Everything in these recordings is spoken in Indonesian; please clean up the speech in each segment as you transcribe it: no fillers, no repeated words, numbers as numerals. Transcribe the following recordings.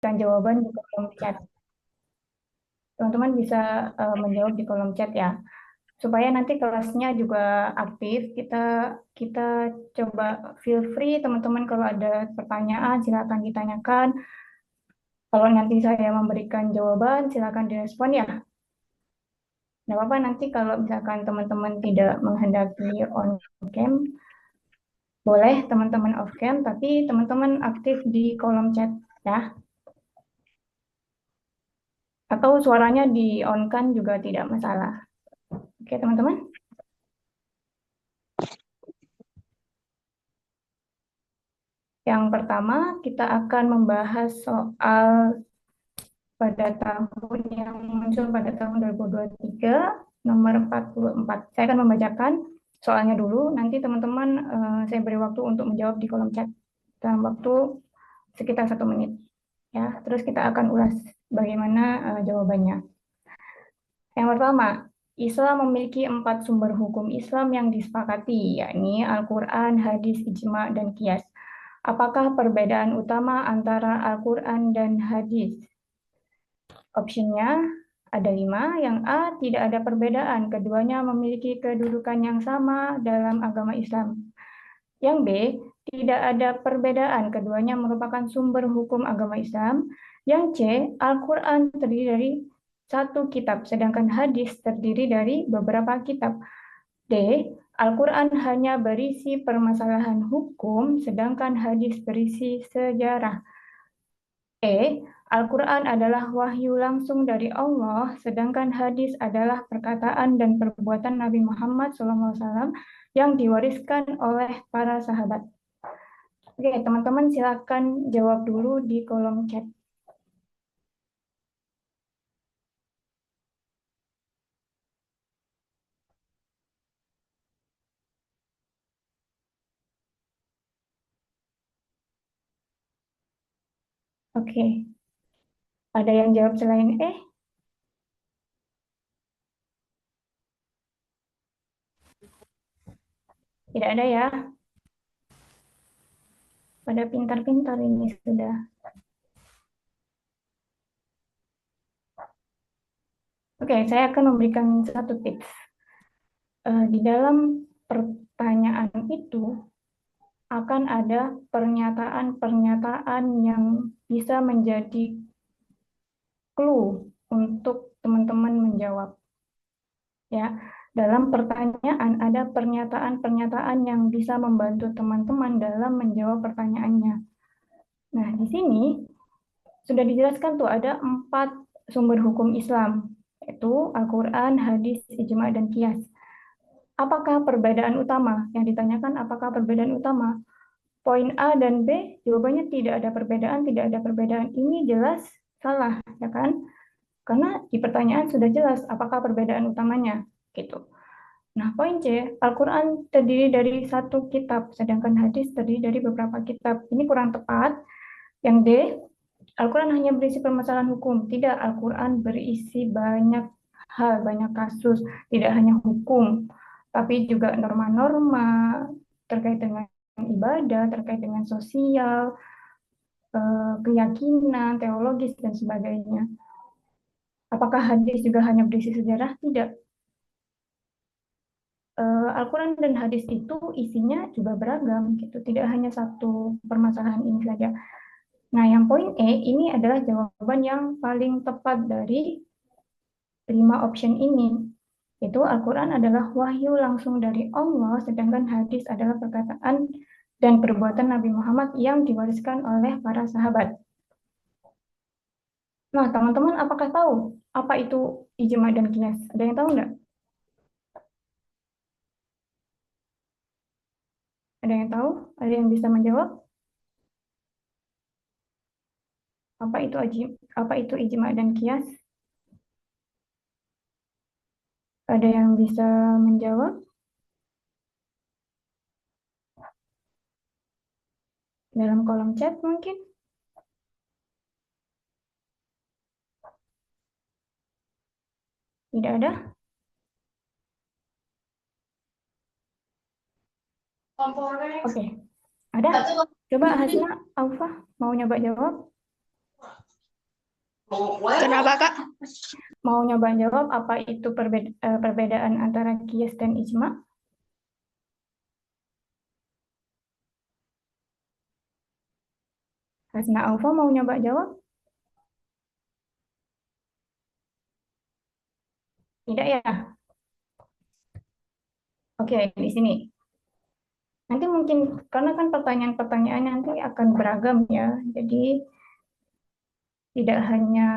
memberikan jawaban di kolom chat. Teman-teman bisa menjawab di kolom chat ya. Supaya nanti kelasnya juga aktif, kita kita coba feel free teman-teman kalau ada pertanyaan silakan ditanyakan. Kalau nanti saya memberikan jawaban silakan direspon ya. Tidak apa-apa nanti kalau misalkan teman-teman tidak menghendaki on cam, boleh teman-teman off cam, tapi teman-teman aktif di kolom chat ya. Atau suaranya di on kan juga tidak masalah. Oke teman-teman. Yang pertama kita akan membahas soal pada tahun yang muncul pada tahun 2023 nomor 44. Saya akan membacakan soalnya dulu, nanti teman-teman saya beri waktu untuk menjawab di kolom chat dalam waktu sekitar 1 menit. Ya, terus kita akan ulas bagaimana jawabannya. Yang pertama, Islam memiliki 4 sumber hukum Islam yang disepakati, yakni Al-Quran, hadis, ijma, dan qiyas. Apakah perbedaan utama antara Al-Quran dan hadis? Opsinya ada 5. Yang A, tidak ada perbedaan. Keduanya memiliki kedudukan yang sama dalam agama Islam. Yang B, tidak ada perbedaan. Keduanya merupakan sumber hukum agama Islam. Yang C, Al-Quran terdiri dari 1 kitab, sedangkan hadis terdiri dari beberapa kitab. D, Al-Quran hanya berisi permasalahan hukum, sedangkan hadis berisi sejarah. E. Al-Quran adalah wahyu langsung dari Allah, sedangkan hadis adalah perkataan dan perbuatan Nabi Muhammad SAW yang diwariskan oleh para sahabat. Oke, teman-teman silakan jawab dulu di kolom chat. Oke, ada yang jawab selain Tidak ada ya. Pada pintar-pintar ini sudah. Oke, saya akan memberikan satu tips. Di dalam pertanyaan itu akan ada pernyataan-pernyataan yang bisa menjadi clue untuk teman-teman menjawab. Ya, dalam pertanyaan ada pernyataan-pernyataan yang bisa membantu teman-teman dalam menjawab pertanyaannya. Nah, di sini sudah dijelaskan tuh ada 4 sumber hukum Islam, yaitu Al-Quran, hadis, ijma, dan qiyas. Apakah perbedaan utama? Yang ditanyakan apakah perbedaan utama? Poin A dan B, jawabannya tidak ada perbedaan, tidak ada perbedaan. Ini jelas salah, ya kan? Karena di pertanyaan sudah jelas apakah perbedaan utamanya, gitu. Nah, poin C, Al-Quran terdiri dari 1 kitab, sedangkan hadis terdiri dari beberapa kitab. Ini kurang tepat. Yang D, Al-Quran hanya berisi permasalahan hukum. Tidak, Al-Quran berisi banyak hal, banyak kasus, tidak hanya hukum, tapi juga norma-norma terkait dengan ibadah, terkait dengan sosial, keyakinan, teologis, dan sebagainya. Apakah hadis juga hanya berisi sejarah? Tidak. Al-Quran dan hadis itu isinya juga beragam, gitu. Tidak hanya satu permasalahan ini saja. Nah, yang poin E ini adalah jawaban yang paling tepat dari 5 option ini. Itu Al-Quran adalah wahyu langsung dari Allah, sedangkan hadis adalah perkataan dan perbuatan Nabi Muhammad yang diwariskan oleh para sahabat. Nah, teman-teman apakah tahu apa itu ijma dan qiyas? Ada yang tahu nggak? Ada yang tahu? Ada yang bisa menjawab? Apa itu ijma dan qiyas? Ada yang bisa menjawab dalam kolom chat mungkin? Tidak ada? Oke, ada? Coba Hasna, Aufa, mau nyoba jawab? Kenapa, Kak? Mau nyoba jawab apa itu perbedaan antara kias dan ijma? Hasna Alfa mau nyoba jawab? Tidak ya? Oke, di sini. Nanti mungkin karena kan pertanyaan-pertanyaan nanti akan beragam ya. Jadi tidak hanya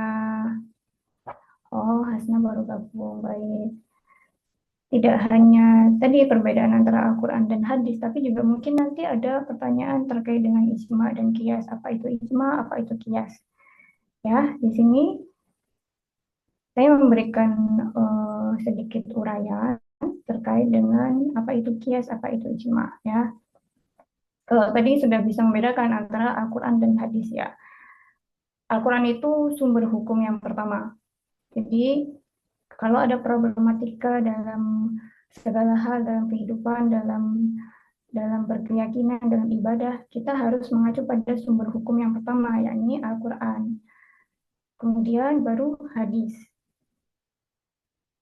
oh Hasna baru gabung baik. Tidak hanya tadi perbedaan antara Al-Quran dan hadis, tapi juga mungkin nanti ada pertanyaan terkait dengan ijma dan kias. Apa itu ijma, apa itu kias? Ya, di sini saya memberikan sedikit uraian terkait dengan apa itu kias, apa itu ijma. Ya, kalau tadi sudah bisa membedakan antara Al-Quran dan hadis ya. Al-Quran itu sumber hukum yang pertama. Jadi kalau ada problematika dalam segala hal dalam kehidupan, dalam berkeyakinan, dalam ibadah, kita harus mengacu pada sumber hukum yang pertama, yakni Al-Quran. Kemudian baru hadis.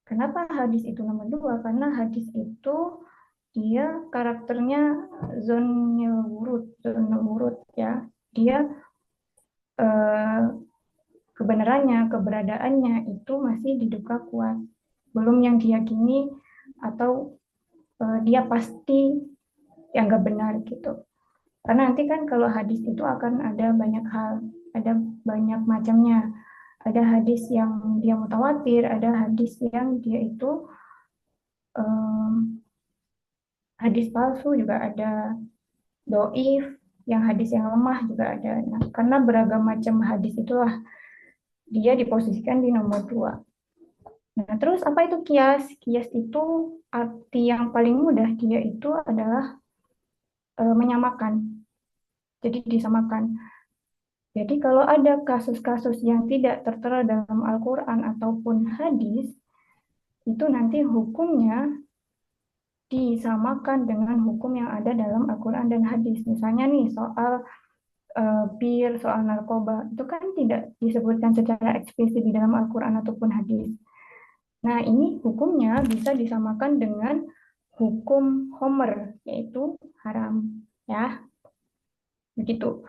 Kenapa hadis itu nomor dua? Karena hadis itu dia karakternya zone wurud ya. Dia eh, kebenarannya, keberadaannya itu masih diduga kuat. Belum yang diyakini atau dia pasti yang nggak benar gitu. Karena nanti kan kalau hadis itu akan ada banyak hal, ada banyak macamnya. Ada hadis yang dia mutawatir, ada hadis yang dia itu um, hadis palsu juga ada, doif, yang hadis yang lemah juga ada. Nah, karena beragam macam hadis itulah dia diposisikan di nomor dua. Nah, terus apa itu kias? Kias itu arti yang paling mudah dia itu adalah menyamakan. Jadi disamakan. Jadi kalau ada kasus-kasus yang tidak tertera dalam Al-Quran ataupun hadis, itu nanti hukumnya disamakan dengan hukum yang ada dalam Al-Quran dan hadis. Misalnya nih soal bir, soal narkoba, itu kan tidak disebutkan secara eksplisit di dalam Al-Quran ataupun hadis. Nah ini hukumnya bisa disamakan dengan hukum Homer, yaitu haram. Ya, begitu.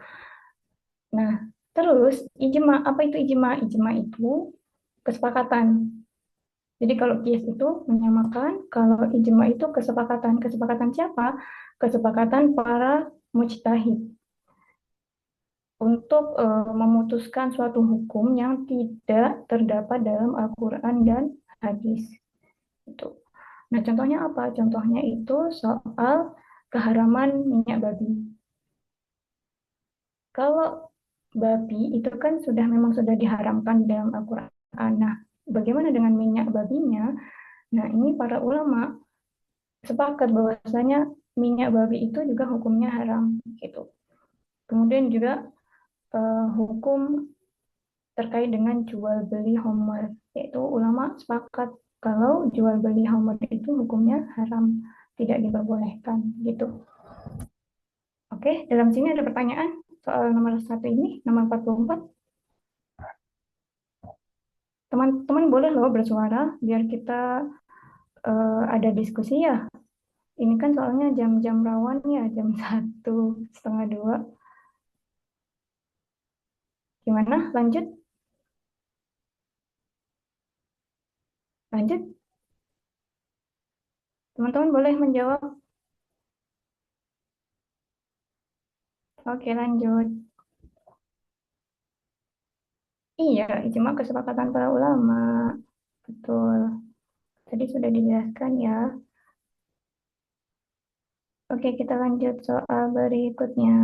Nah, terus ijma, apa itu ijma? Ijma itu kesepakatan. Jadi kalau kias itu menyamakan, kalau ijma itu kesepakatan. Kesepakatan siapa? Kesepakatan para mujtahid untuk memutuskan suatu hukum yang tidak terdapat dalam Al-Quran dan hadis. Itu. Nah, contohnya apa? Contohnya itu soal keharaman minyak babi. Kalau babi itu kan sudah memang sudah diharamkan di dalam Al-Quran. Nah, bagaimana dengan minyak babinya? Nah, ini para ulama sepakat bahwasanya minyak babi itu juga hukumnya haram gitu. Kemudian juga hukum terkait dengan jual beli homer, yaitu ulama sepakat kalau jual beli homer itu hukumnya haram, tidak diperbolehkan gitu. Oke, dalam sini ada pertanyaan soal nomor satu ini, nomor 44. Teman-teman boleh loh bersuara biar kita ada diskusi ya. Ini kan soalnya jam-jam rawan ya, jam 1:30 2. Gimana? Lanjut? Lanjut? Teman-teman boleh menjawab. Oke, lanjut. Iya, ijma kesepakatan para ulama. Betul. Tadi sudah dijelaskan ya. Oke, kita lanjut soal berikutnya.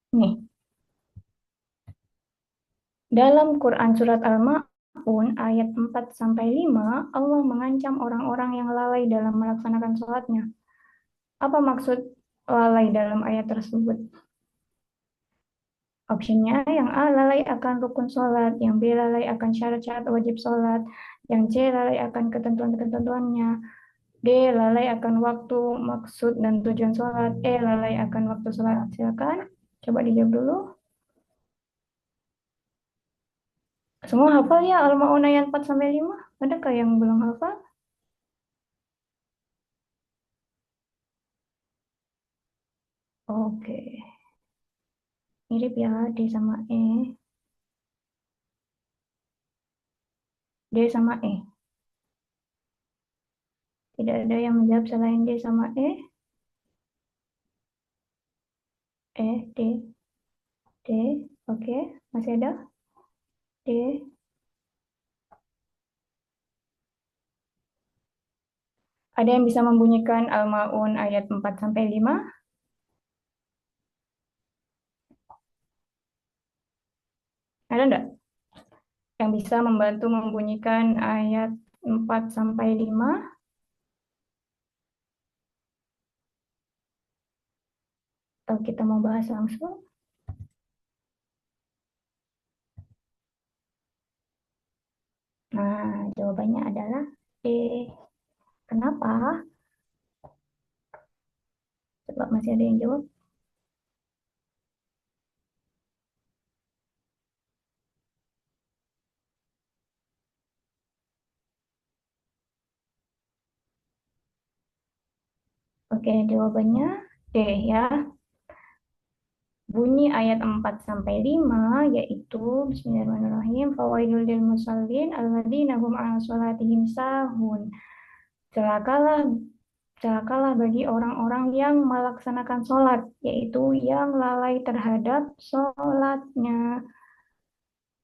Nih, dalam Quran surat Al-Ma'un ayat 4 sampai 5, Allah mengancam orang-orang yang lalai dalam melaksanakan sholatnya. Apa maksud lalai dalam ayat tersebut? Optionnya yang A, lalai akan rukun sholat, yang B, lalai akan syarat-syarat wajib sholat, yang C, lalai akan ketentuan-ketentuannya, D, lalai akan waktu, maksud, dan tujuan sholat, E, lalai akan waktu sholat. Silakan, coba dijawab dulu. Semua hafal ya Al-Ma'un ayat 4 sampai 5? Adakah yang belum hafal? Oke, mirip ya D sama E. D sama E. Tidak ada yang menjawab selain D sama E. E, D, D. Oke, masih ada? D. Ada yang bisa membunyikan Al-Ma'un ayat 4 sampai 5? Ada enggak? Yang bisa membantu membunyikan ayat 4 sampai 5? Atau kita mau bahas langsung? Nah, jawabannya adalah D. Kenapa? Coba masih ada yang jawab. Oke, jawabannya D ya. Bunyi ayat 4 sampai 5 yaitu Bismillahirrahmanirrahim fawailul lil musallin alladzina hum 'ala sholatihim sahun. Celakalah celakalah bagi orang-orang yang melaksanakan sholat, yaitu yang lalai terhadap sholatnya.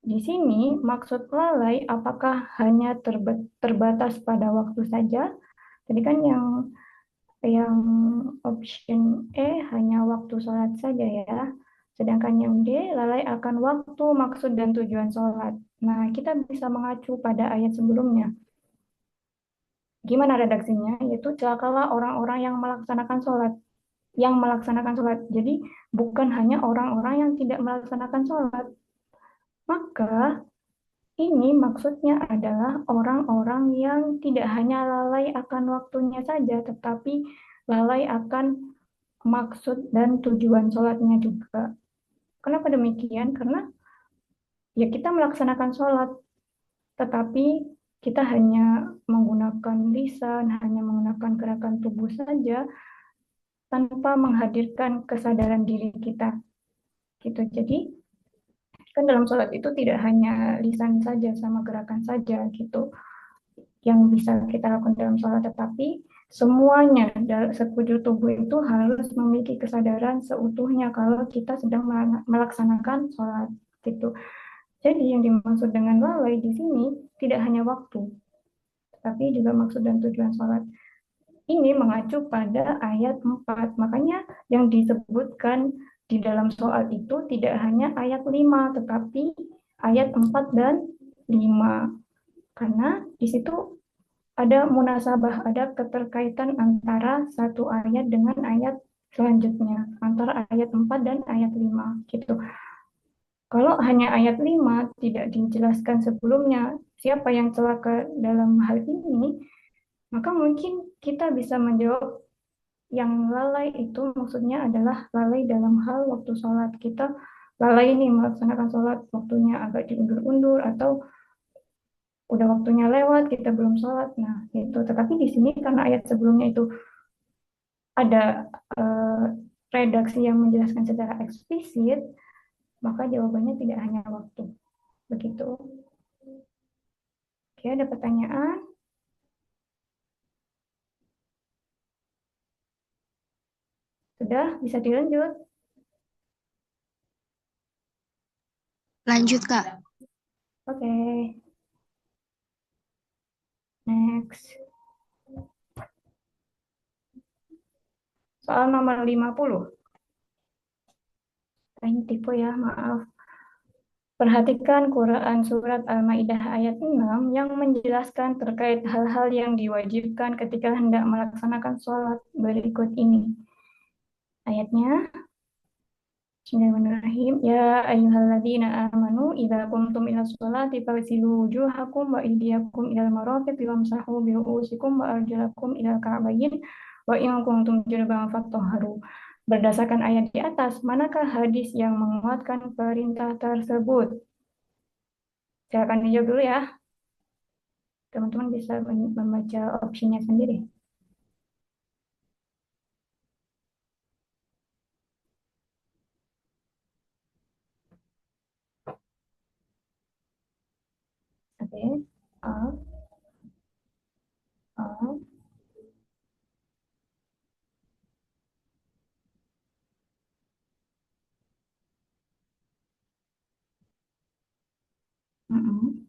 Di sini maksud lalai apakah hanya terbatas pada waktu saja? Tadi kan yang option E hanya waktu sholat saja ya. Sedangkan yang D lalai akan waktu, maksud, dan tujuan sholat. Nah, kita bisa mengacu pada ayat sebelumnya. Gimana redaksinya? Yaitu celakalah orang-orang yang melaksanakan sholat. Yang melaksanakan sholat. Jadi bukan hanya orang-orang yang tidak melaksanakan sholat. Maka ini maksudnya adalah orang-orang yang tidak hanya lalai akan waktunya saja, tetapi lalai akan maksud dan tujuan sholatnya juga. Kenapa demikian? Karena ya kita melaksanakan sholat, tetapi kita hanya menggunakan lisan, hanya menggunakan gerakan tubuh saja, tanpa menghadirkan kesadaran diri kita. Gitu. Jadi kan dalam sholat itu tidak hanya lisan saja sama gerakan saja gitu yang bisa kita lakukan dalam sholat, tetapi semuanya sekujur tubuh itu harus memiliki kesadaran seutuhnya kalau kita sedang melaksanakan sholat gitu. Jadi yang dimaksud dengan lalai di sini tidak hanya waktu, tapi juga maksud dan tujuan sholat. Ini mengacu pada ayat 4. Makanya yang disebutkan di dalam soal itu tidak hanya ayat 5, tetapi ayat 4 dan 5. Karena di situ ada munasabah, ada keterkaitan antara satu ayat dengan ayat selanjutnya, antara ayat 4 dan ayat 5 gitu. Kalau hanya ayat 5 tidak dijelaskan sebelumnya siapa yang celaka dalam hal ini, maka mungkin kita bisa menjawab yang lalai itu maksudnya adalah lalai dalam hal waktu sholat. Kita lalai nih melaksanakan sholat, waktunya agak diundur-undur atau udah waktunya lewat, kita belum sholat. Nah, itu. Tetapi di sini karena ayat sebelumnya itu ada eh, redaksi yang menjelaskan secara eksplisit, maka jawabannya tidak hanya waktu. Begitu. Oke, ada pertanyaan? Sudah, bisa dilanjut. Lanjut, Kak. Oke, next. Soal nomor 50. Ini tipe ya, maaf. Perhatikan Quran Surat Al-Ma'idah ayat 6 yang menjelaskan terkait hal-hal yang diwajibkan ketika hendak melaksanakan sholat berikut ini. Ayatnya, Bismillahirrahmanirrahim. Ya ayyuhalladzina amanu idza qumtum ila sholati faghsilu wujuhakum wa aydiyakum ilal marafiqi wamsahu bi ru'usikum wa arjulakum ilal ka'bayn wa in kuntum junuban fatahharu. Berdasarkan ayat di atas, manakah hadis yang menguatkan perintah tersebut? Silakan dijawab dulu ya. Teman-teman bisa membaca opsinya sendiri. Oke. A, A, mm-mm.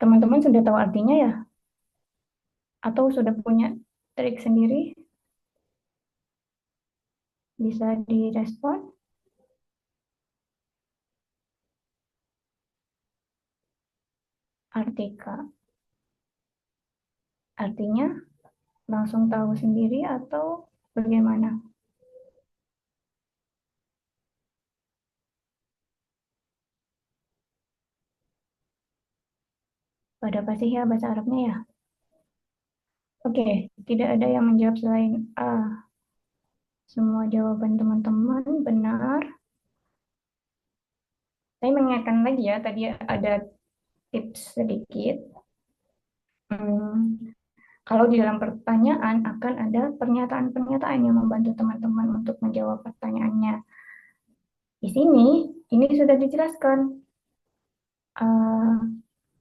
Teman-teman sudah tahu artinya ya? Atau sudah punya trik sendiri? Bisa direspon. Artika. Artinya langsung tahu sendiri atau bagaimana? Pada pasti ya bahasa Arabnya ya. Oke, tidak ada yang menjawab selain A. Semua jawaban teman-teman benar. Saya mengingatkan lagi ya, tadi ada tips sedikit. Hmm, kalau di dalam pertanyaan akan ada pernyataan-pernyataan yang membantu teman-teman untuk menjawab pertanyaannya. Di sini, ini sudah dijelaskan eh,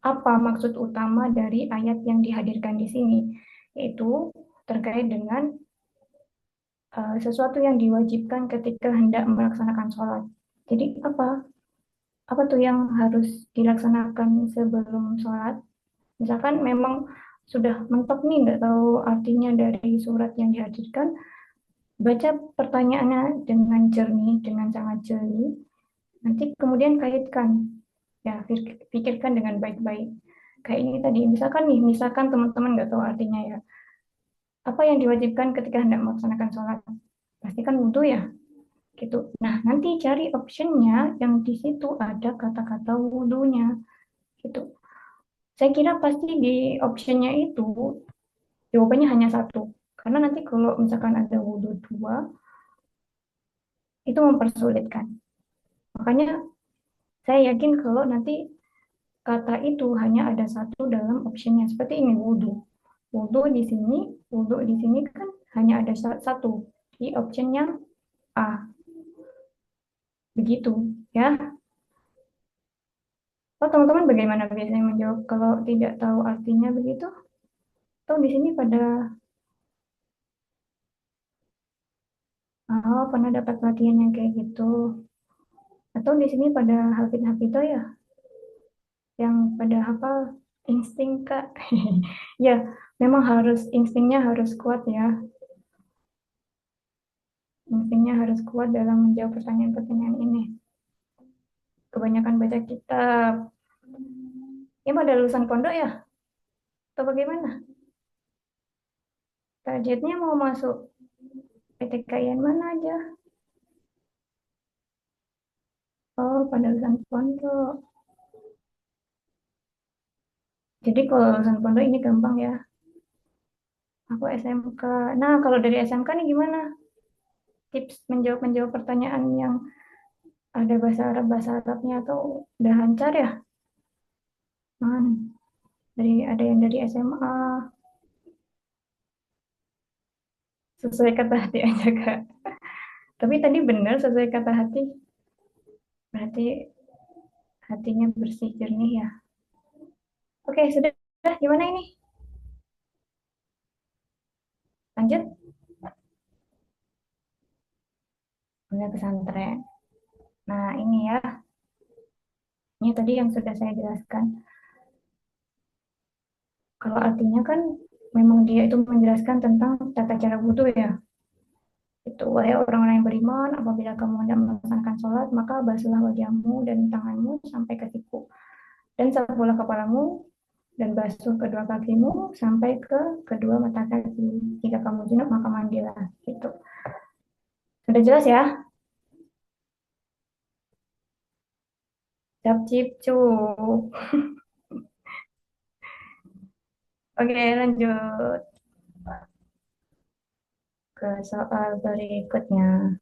apa maksud utama dari ayat yang dihadirkan di sini, yaitu terkait dengan sesuatu yang diwajibkan ketika hendak melaksanakan sholat. Jadi apa? Apa tuh yang harus dilaksanakan sebelum sholat? Misalkan memang sudah mentok nih, nggak tahu artinya dari surat yang dihadirkan, baca pertanyaannya dengan jernih, dengan sangat jeli, nanti kemudian kaitkan, ya pikirkan dengan baik-baik. Kayak ini tadi, misalkan nih, misalkan teman-teman nggak tahu artinya ya, apa yang diwajibkan ketika hendak melaksanakan sholat? Pasti kan wudhu ya, gitu. Nah, nanti cari optionnya yang di situ ada kata-kata wudhunya, gitu. Saya kira pasti di optionnya itu jawabannya hanya satu. Karena nanti kalau misalkan ada wudhu dua, itu mempersulitkan. Makanya saya yakin kalau nanti kata itu hanya ada satu dalam optionnya. Seperti ini, wudhu. Wudhu di sini kan hanya ada satu di optionnya A. Begitu, ya. Oh, teman-teman bagaimana biasanya menjawab kalau tidak tahu artinya begitu? Atau di sini pada pernah dapat pelatihan yang kayak gitu? Atau di sini pada hafid-hafidah ya, yang pada hafal insting Kak? Ya, memang harus instingnya harus kuat ya. Instingnya harus kuat dalam menjawab pertanyaan-pertanyaan ini. Kebanyakan baca kitab. Ini pada lulusan pondok ya? Atau bagaimana? Targetnya mau masuk PTKIN mana aja? Oh, pada lulusan pondok. Jadi kalau lulusan pondok ini gampang ya. Aku SMK. Nah, kalau dari SMK nih gimana? Tips menjawab pertanyaan yang ada bahasa Arabnya atau udah lancar ya? Ada yang dari SMA sesuai kata hati aja Kak. Tapi tadi benar sesuai kata hati. Berarti hatinya bersih jernih ya. Oke, sudah. Gimana ini? Lanjut. Bunda pesantren. Nah, ini ya. Ini tadi yang sudah saya jelaskan. Kalau artinya kan memang dia itu menjelaskan tentang tata cara wudhu ya. Itu, wahai orang-orang yang beriman, apabila kamu hendak melaksanakan sholat, maka basuhlah wajahmu dan tanganmu sampai ke siku. Dan sapulah kepalamu dan basuh kedua kakimu sampai ke kedua mata kaki. Jika kamu junub, maka mandilah. Gitu. Sudah jelas ya? Cap cip cup. Oke, lanjut ke soal berikutnya.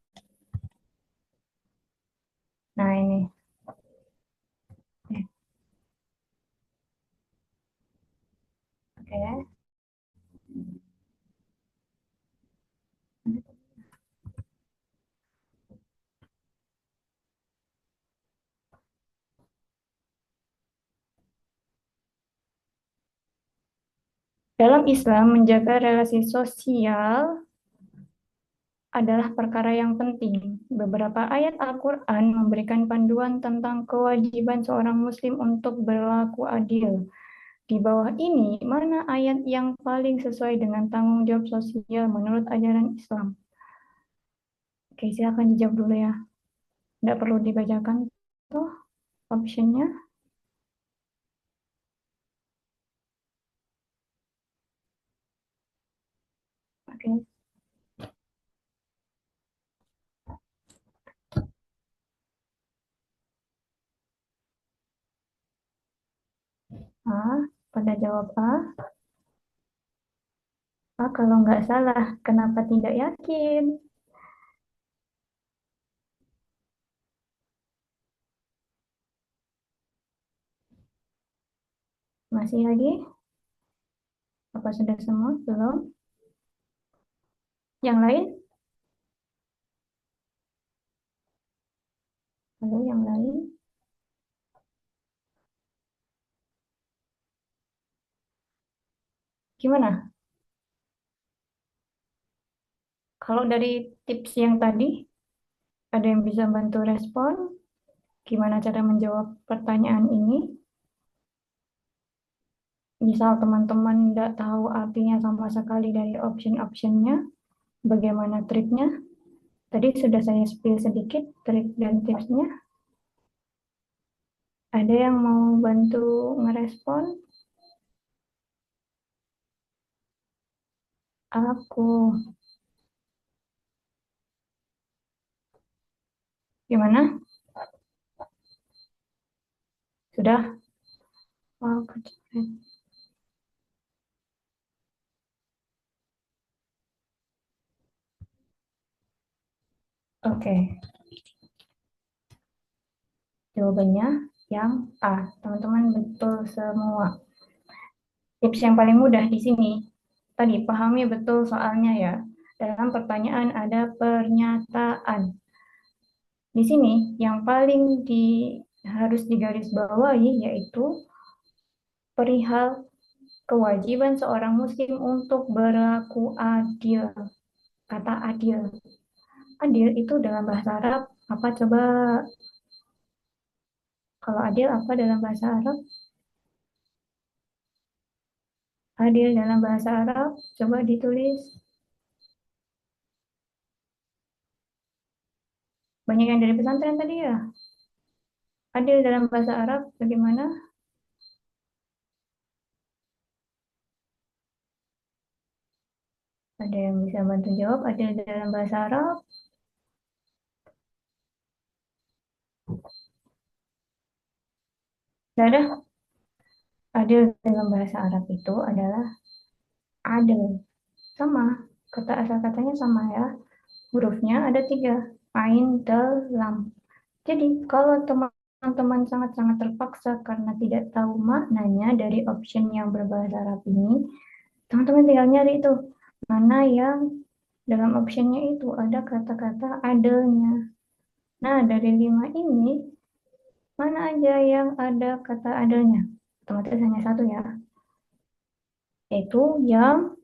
Nah, ini. Oke. Dalam Islam, menjaga relasi sosial adalah perkara yang penting. Beberapa ayat Al-Quran memberikan panduan tentang kewajiban seorang Muslim untuk berlaku adil. Di bawah ini, mana ayat yang paling sesuai dengan tanggung jawab sosial menurut ajaran Islam? Oke, silakan dijawab dulu ya. Tidak perlu dibacakan tuh optionnya. Oke. A, pada jawab A. A, kalau nggak salah, kenapa tidak yakin? Masih lagi? Apa sudah semua? Belum? Yang lain? Lalu yang lain? Gimana? Kalau dari tips yang tadi, ada yang bisa bantu respon? Gimana cara menjawab pertanyaan ini? Misal teman-teman tidak tahu artinya sama sekali dari option-optionnya, bagaimana triknya? Tadi sudah saya spill sedikit trik dan tipsnya. Ada yang mau bantu ngerespon? Aku. Gimana? Sudah? Oh, keren. Oke, jawabannya yang A. Teman-teman betul semua. Tips yang paling mudah di sini. Tadi pahami betul soalnya ya. Dalam pertanyaan ada pernyataan. Di sini yang paling harus digarisbawahi yaitu perihal kewajiban seorang muslim untuk berlaku adil. Kata adil. Adil itu dalam bahasa Arab apa coba? Kalau adil apa dalam bahasa Arab? Adil dalam bahasa Arab coba ditulis. Banyak yang dari pesantren tadi ya. Adil dalam bahasa Arab bagaimana? Ada yang bisa bantu jawab? Adil dalam bahasa Arab? Tidak ada. Adil dalam bahasa Arab itu adalah adil. Sama. Kata asal katanya sama ya. Hurufnya ada tiga. Ain, dal, lam. Jadi kalau teman-teman sangat-sangat terpaksa karena tidak tahu maknanya dari option yang berbahasa Arab ini, teman-teman tinggal nyari itu. Mana yang dalam optionnya itu ada kata-kata adilnya. Nah, dari lima ini, mana aja yang ada kata adilnya? Otomatis hanya satu ya, yaitu yang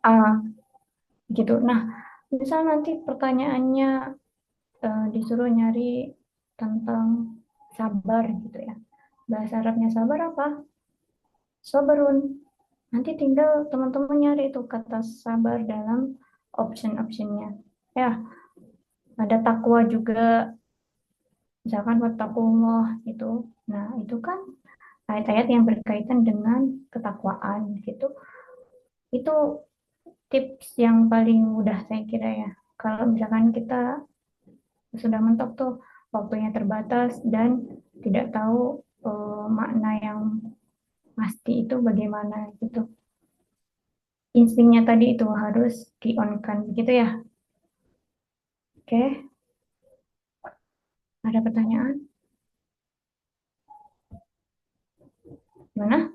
A gitu. Nah, misal nanti pertanyaannya disuruh nyari tentang sabar gitu ya. Bahasa Arabnya sabar apa? Sabarun. Nanti tinggal teman-teman nyari itu kata sabar dalam option-optionnya. Ya, ada takwa juga, misalkan wattaqullah itu. Nah, itu kan ayat-ayat yang berkaitan dengan ketakwaan gitu. Itu tips yang paling mudah saya kira ya. Kalau misalkan kita sudah mentok tuh waktunya terbatas dan tidak tahu makna yang pasti itu bagaimana gitu. Instingnya tadi itu harus di-on-kan gitu ya. Oke, ada pertanyaan? Gimana?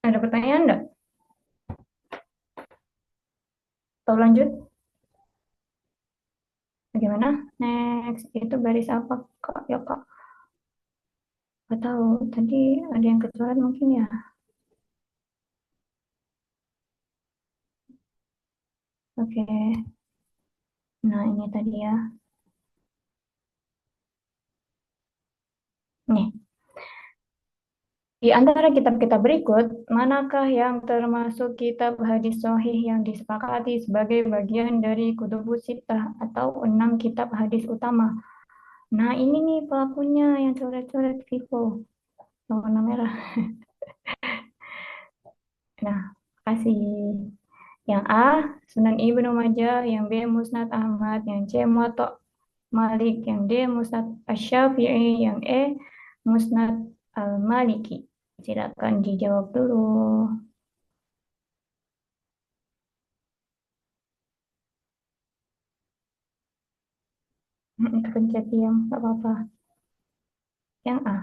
Ada pertanyaan enggak? Atau lanjut? Bagaimana? Next, itu baris apa Kak? Ya Kak, nggak tahu. Tadi ada yang kecuali mungkin ya. Oke, nah ini tadi ya. Nih, di antara kitab-kitab berikut, manakah yang termasuk kitab hadis sahih yang disepakati sebagai bagian dari kutubus sittah atau 6 kitab hadis utama? Nah, ini nih pelakunya yang coret-coret Vivo, warna merah. Nah, kasih. Yang A, Sunan Ibnu Majah, yang B, Musnad Ahmad, yang C, Muwatta Malik, yang D, Musnad Asy-Syafi'i, yang E, Musnad Al-Maliki. Silakan dijawab dulu. Kepencet diam, nggak apa-apa. Yang A.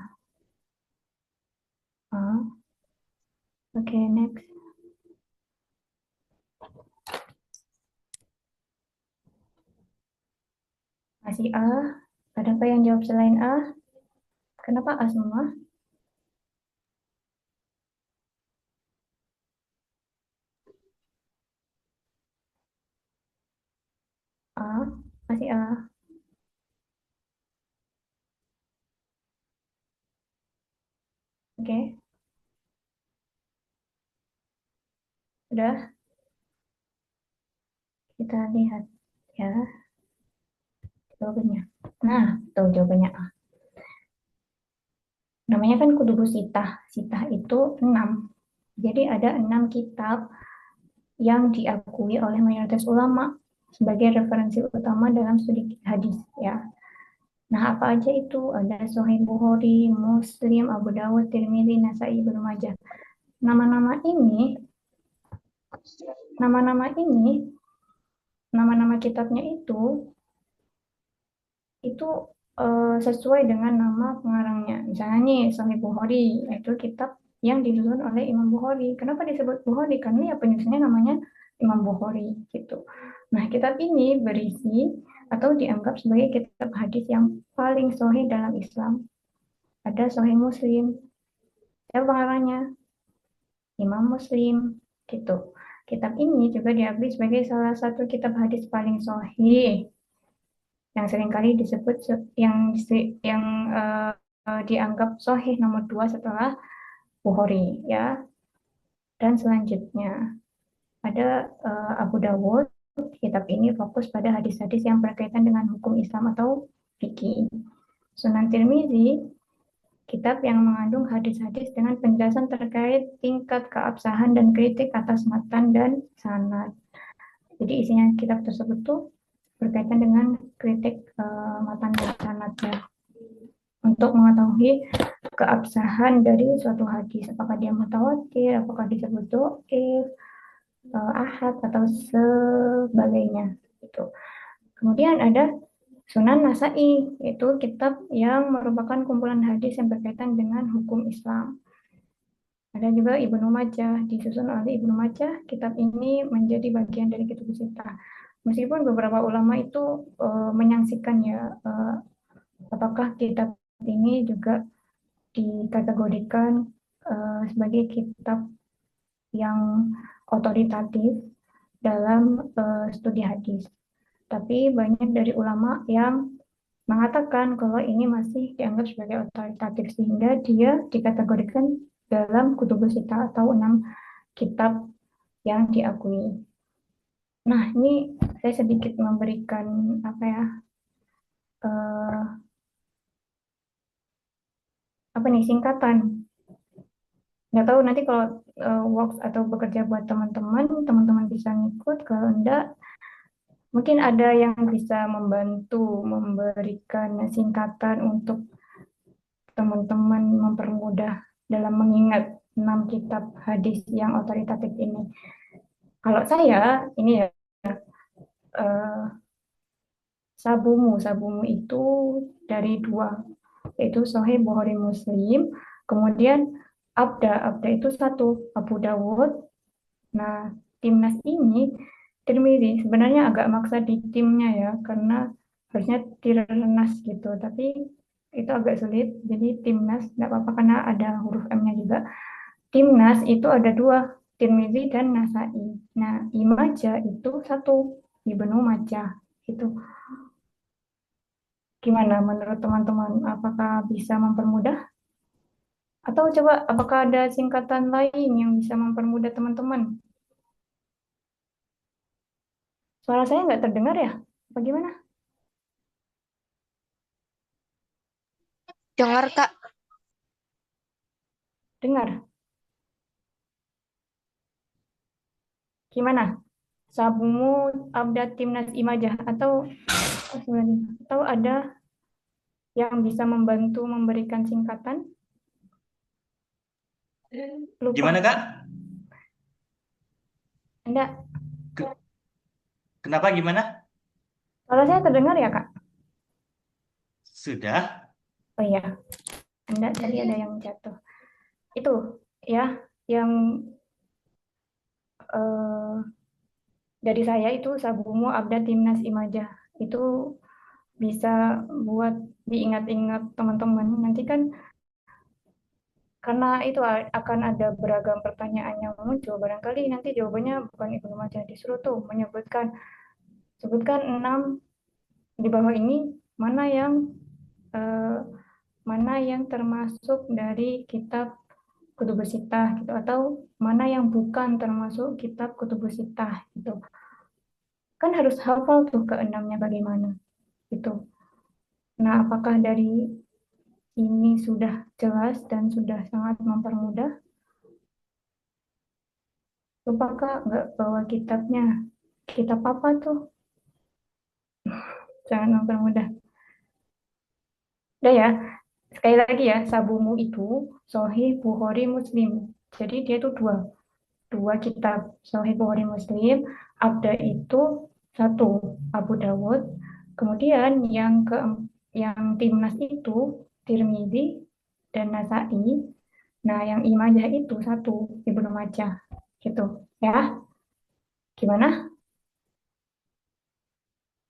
A. Oke, next. Masih A. Adakah yang jawab selain A? Kenapa A semua? A. Masih A. Oke, udah kita lihat ya jawabannya. Nah, tuh jawabannya A. Namanya kan Kutubus Sitah. Sitah itu 6. Jadi ada 6 kitab yang diakui oleh mayoritas ulama sebagai referensi utama dalam studi hadis ya. Nah, apa aja itu? Ada Sahih Bukhari, Muslim, Abu Dawud, Tirmidzi, Nasai, Ibnu Majah. Nama-nama ini, nama-nama ini, nama-nama kitabnya itu sesuai dengan nama pengarangnya. Misalnya nih, Sahih Bukhari, itu kitab yang disusun oleh Imam Bukhari. Kenapa disebut Bukhari? Karena ya penyusunnya namanya Imam Bukhari gitu. Nah, kitab ini berisi atau dianggap sebagai kitab hadis yang paling sahih dalam Islam. Ada Sahih Muslim, siapa pengarangnya? Imam Muslim gitu. Kitab ini juga diakui sebagai salah satu kitab hadis paling sahih yang seringkali disebut yang dianggap sahih nomor 2 setelah Bukhari ya. Dan selanjutnya ada Abu Dawud. Kitab ini fokus pada hadis-hadis yang berkaitan dengan hukum Islam atau fikih. Sunan Tirmizi, kitab yang mengandung hadis-hadis dengan penjelasan terkait tingkat keabsahan dan kritik atas matan dan sanad. Jadi isinya kitab tersebut tuh berkaitan dengan kritik matan dan sanadnya untuk mengetahui keabsahan dari suatu hadis, apakah dia mutawatir, apakah disebut doif, ahad atau sebagainya. Itu. Kemudian ada Sunan Nasai, yaitu kitab yang merupakan kumpulan hadis yang berkaitan dengan hukum Islam. Ada juga Ibnu Majah, disusun oleh Ibnu Majah. Kitab ini menjadi bagian dari kitab Sita. Meskipun beberapa ulama itu menyaksikan ya, apakah kitab ini juga dikategorikan sebagai kitab yang otoritatif dalam studi hadis. Tapi banyak dari ulama yang mengatakan kalau ini masih dianggap sebagai otoritatif sehingga dia dikategorikan dalam kutubus sita atau 6 kitab yang diakui. Nah, ini saya sedikit memberikan apa ya, eh, apa apa nih, singkatan. Nggak tahu nanti kalau works atau bekerja buat teman-teman, teman-teman bisa ngikut. Kalau enggak, mungkin ada yang bisa membantu memberikan singkatan untuk teman-teman mempermudah dalam mengingat 6 kitab hadis yang otoritatif ini. Kalau saya ini ya, eh, sabumu itu dari dua, yaitu Sahih Bukhari Muslim, kemudian Abda itu satu, Abu Dawud. Nah, timnas ini Tirmidzi sebenarnya agak maksa di timnya ya, karena harusnya Tirnas gitu, tapi itu agak sulit. Jadi timnas nggak apa-apa karena ada huruf M-nya juga. Timnas itu ada dua, Tirmidzi dan Nasai. Nah, Imaja itu satu, Ibnu Majah. Itu gimana menurut teman-teman? Apakah bisa mempermudah? Atau coba apakah ada singkatan lain yang bisa mempermudah teman-teman? Suara saya nggak terdengar ya? Bagaimana? Dengar, Kak. Dengar. Gimana? Sabumu Abda Timnas Imajah atau ada yang bisa membantu memberikan singkatan? Gimana, Lupa. Kak? Enggak. Ke- Kenapa gimana? Kalau saya terdengar ya, Kak? Sudah. Oh iya, enggak, tadi ada yang jatuh. Itu ya, yang eh, dari saya itu Sabumu Abda Timnas Imajah. Itu bisa buat diingat-ingat teman-teman. Nanti kan karena itu akan ada beragam pertanyaan yang muncul. Barangkali nanti jawabannya bukan Ibnu Majah, disuruh tuh sebutkan 6 di bawah ini mana yang eh, mana yang termasuk dari kitab Kutubus Sittah gitu, atau mana yang bukan termasuk kitab Kutubus Sittah gitu. Kan harus hafal tuh keenamnya bagaimana gitu. Nah, apakah dari ini sudah jelas dan sudah sangat mempermudah? Lupa Kak, nggak bawa kitabnya. Kitab apa tuh? Sangat mempermudah. Udah ya, sekali lagi ya, Sabumu itu Sahih Bukhari Muslim. Jadi dia tuh dua kitab, Sahih Bukhari Muslim. Abda itu satu, Abu Dawud. Kemudian yang timnas itu Tirmidzi dan Nasai. Nah, yang imajah itu satu, Ibnu Majah. Gitu ya. Gimana?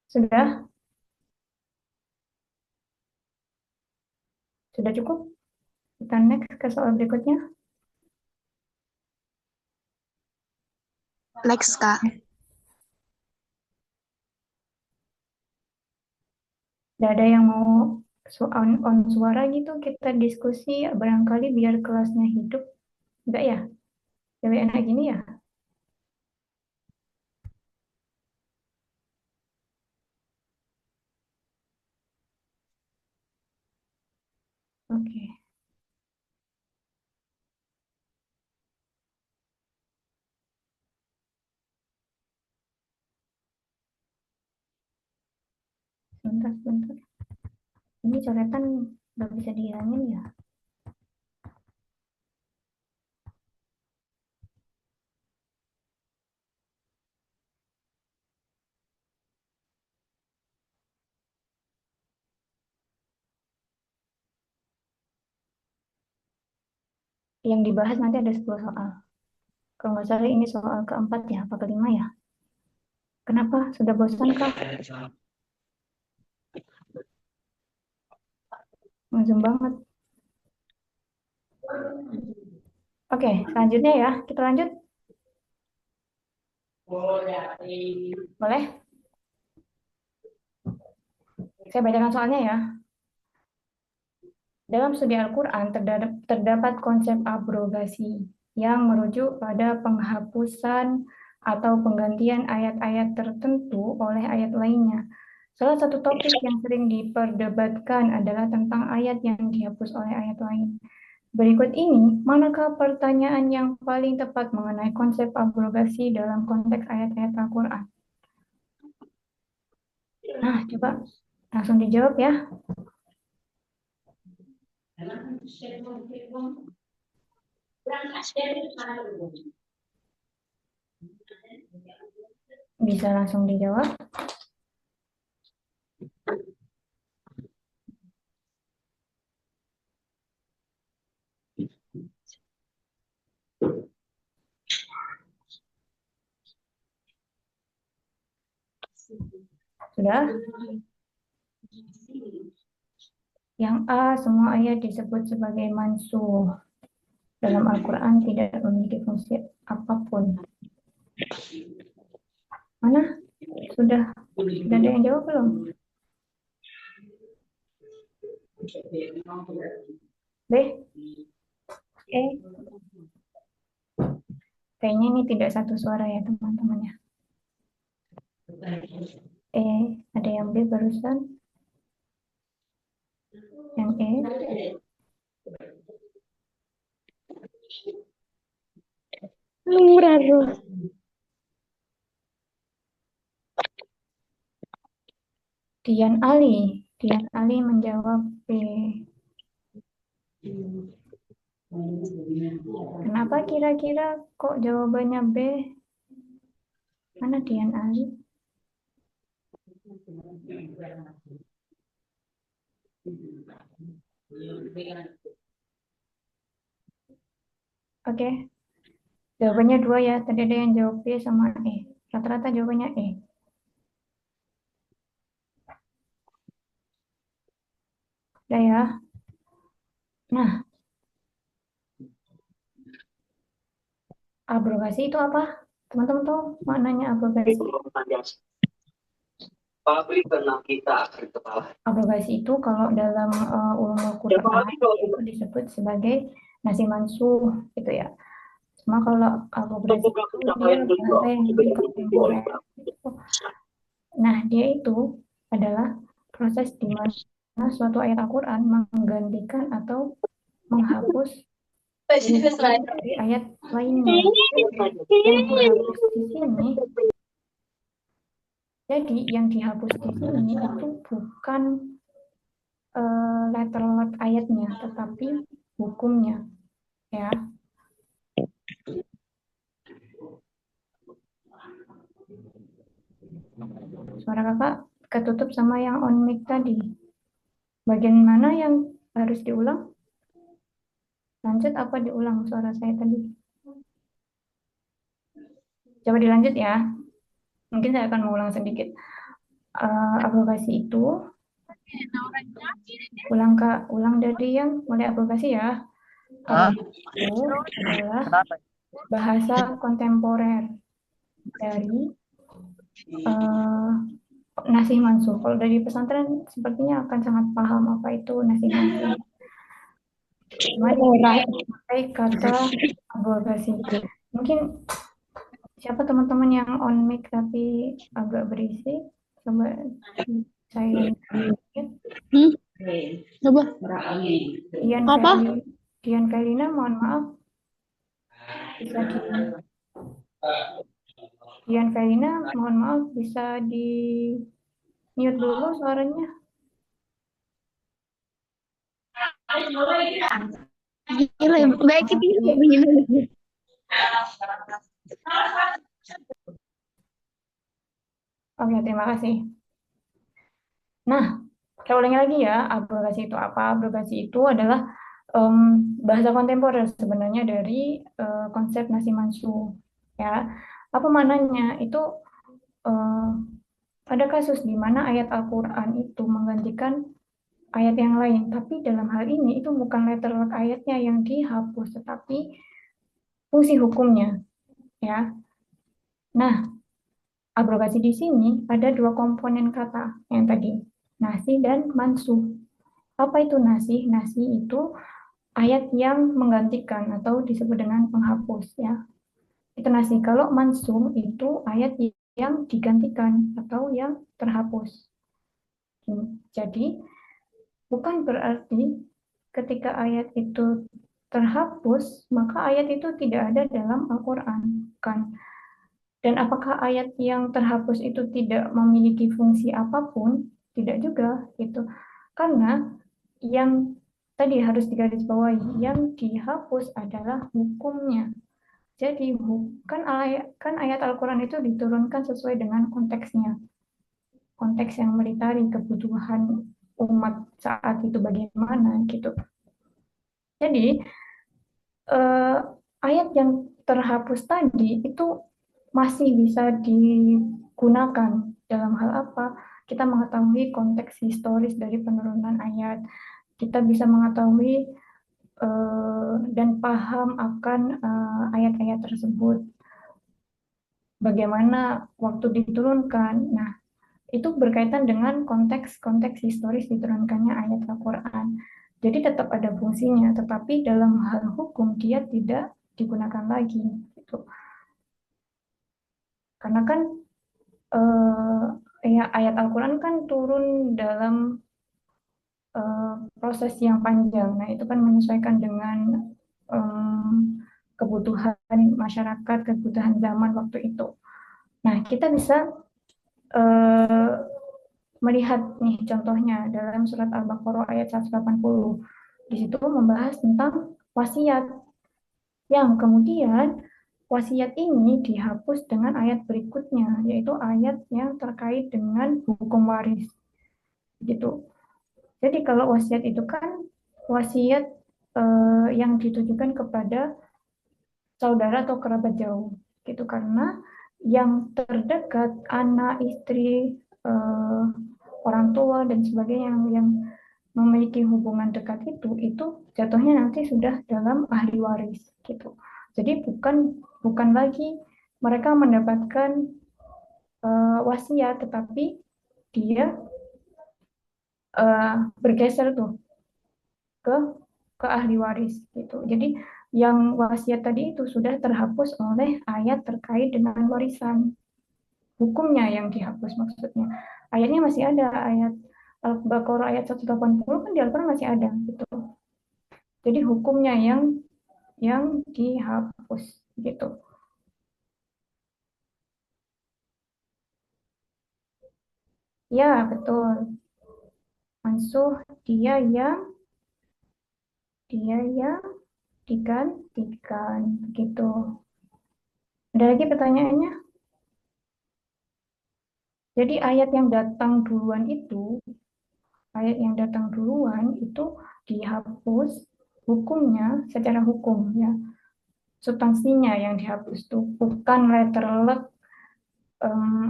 Sudah? Sudah cukup? Kita next ke soal berikutnya. Next, Kak. Tidak ada yang mau soal on suara gitu, kita diskusi barangkali biar kelasnya hidup. Enggak ya? Lebih enak gini ya? Oke, sebentar. Ini coretan nggak bisa dihilangin ya? Yang dibahas nanti ada 10 soal. Kalau nggak salah ini soal keempat ya, apa kelima ya? Kenapa? Sudah bosan kah? Zoom banget. Oke, selanjutnya ya. Kita lanjut. Boleh? Saya bacakan soalnya ya. Dalam studi Al-Quran terdapat konsep abrogasi yang merujuk pada penghapusan atau penggantian ayat-ayat tertentu oleh ayat lainnya. Salah satu topik yang sering diperdebatkan adalah tentang ayat yang dihapus oleh ayat lain. Berikut ini, manakah pertanyaan yang paling tepat mengenai konsep abrogasi dalam konteks ayat-ayat Al-Quran? Nah, coba langsung dijawab ya. Bisa langsung dijawab. Sudah? Yang A, semua ayat disebut sebagai mansuh. Dalam Al-Quran tidak memiliki fungsi apapun. Mana? Sudah ada yang jawab belum? B? E? Kayaknya ini tidak satu suara ya teman-teman ya. Ada yang B barusan? Yang E? Dian Ali menjawab B. Kenapa kira-kira kok jawabannya B? Mana Dian Ali? Oke, jawabannya dua ya. Tadi ada yang jawab B sama E. Rata-rata jawabannya E. Udah ya. Nah, abrogasi itu apa? Teman-teman tahu maknanya abrogasi? Abrogasi itu kalau dalam ulumul Quran itu disebut sebagai nasi mansuh gitu ya. Cuma kalau abrogasi itu dia bahasa yang lebih kontemporer. Nah, dia itu adalah proses di mana suatu ayat Al-Quran menggantikan atau menghapus dari ayat lainnya. Yang dihapus di sini, jadi yang dihapus di sini itu bukan letter ayatnya, tetapi hukumnya, ya. Suara kakak ketutup sama yang on mic tadi. Bagian mana yang harus diulang? Lanjut apa diulang suara saya tadi? Coba dilanjut ya. Mungkin saya akan mengulang sedikit. Aplikasi itu ulang dari yang mulai aplikasi ya. Itu adalah bahasa kontemporer dari nasih mansuh. Kalau dari pesantren sepertinya akan sangat paham apa itu nasih mansuh. Cuma pakai kata aplikasi. Mungkin siapa teman-teman yang on mic tapi agak berisik? Coba saya Coba. Dian Kailina, mohon maaf. Bisa Dian Kailina, mohon maaf bisa di mute dulu suaranya. Gila, baik itu begini. Oke, terima kasih. Nah, saya ulangi lagi ya, abrogasi itu apa? Abrogasi itu adalah bahasa kontemporer sebenarnya dari konsep nasi mansuh. Ya, apa mananya? Itu ada kasus di mana ayat Al-Quran itu menggantikan ayat yang lain, tapi dalam hal ini itu bukan letter ayatnya yang dihapus, tetapi fungsi hukumnya. Ya, nah abrogasi di sini ada dua komponen kata yang tadi, nasi dan mansuh. Apa itu nasi? Nasi itu ayat yang menggantikan atau disebut dengan penghapus ya. Itu nasi. Kalau mansuh itu ayat yang digantikan atau yang terhapus. Jadi bukan berarti ketika ayat itu terhapus, maka ayat itu tidak ada dalam Al-Quran. Kan? Dan apakah ayat yang terhapus itu tidak memiliki fungsi apapun? Tidak juga, gitu. Karena yang tadi harus digarisbawahi, yang dihapus adalah hukumnya. Jadi bukan ayat, kan ayat Al-Quran itu diturunkan sesuai dengan konteksnya. Konteks yang melitari kebutuhan umat saat itu bagaimana gitu. Jadi eh, ayat yang terhapus tadi itu masih bisa digunakan dalam hal apa? Kita mengetahui konteks historis dari penurunan ayat. Kita bisa mengetahui dan paham akan ayat-ayat tersebut. Bagaimana waktu diturunkan. Nah, itu berkaitan dengan konteks-konteks historis diturunkannya ayat Al-Quran. Jadi tetap ada fungsinya, tetapi dalam hal hukum dia tidak digunakan lagi. Gitu. Karena kan ya ayat Al-Quran kan turun dalam proses yang panjang. Nah itu kan menyesuaikan dengan em, kebutuhan masyarakat, kebutuhan zaman waktu itu. Nah kita bisa eh, melihat nih contohnya dalam surat Al-Baqarah ayat 180. Di situ membahas tentang wasiat yang kemudian wasiat ini dihapus dengan ayat berikutnya, yaitu ayat yang terkait dengan hukum waris. Gitu. Jadi kalau wasiat itu kan wasiat yang ditujukan kepada saudara atau kerabat jauh. Gitu karena yang terdekat anak, istri, eh, orang tua dan sebagainya yang memiliki hubungan dekat itu jatuhnya nanti sudah dalam ahli waris gitu. Jadi bukan lagi mereka mendapatkan wasiat, tetapi dia bergeser tuh ke ke ahli waris gitu. Jadi yang wasiat tadi itu sudah terhapus oleh ayat terkait dengan warisan. Hukumnya yang dihapus maksudnya. Ayatnya masih ada, ayat Al-Baqarah ayat 180 kan di Al-Quran masih ada gitu. Jadi hukumnya yang dihapus gitu. Ya, betul. Mansuh dia yang digantikan gitu. Ada lagi pertanyaannya? Jadi ayat yang datang duluan itu dihapus hukumnya secara hukum ya. Substansinya yang dihapus tuh bukan letterlet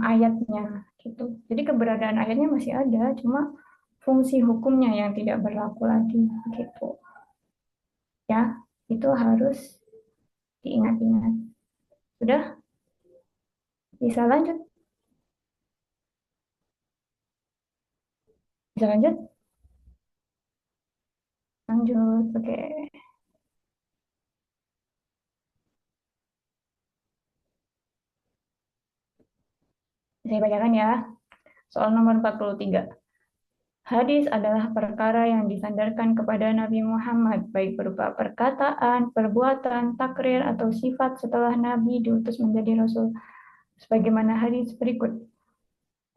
ayatnya gitu. Jadi keberadaan ayatnya masih ada, cuma fungsi hukumnya yang tidak berlaku lagi gitu. Ya, itu harus diingat-ingat. Sudah bisa lanjut? Bisa lanjut? Lanjut. Oke. Saya bacakan ya. Soal nomor 43. Hadis adalah perkara yang disandarkan kepada Nabi Muhammad, baik berupa perkataan, perbuatan, takrir, atau sifat setelah Nabi diutus menjadi Rasul. Sebagaimana hadis berikut.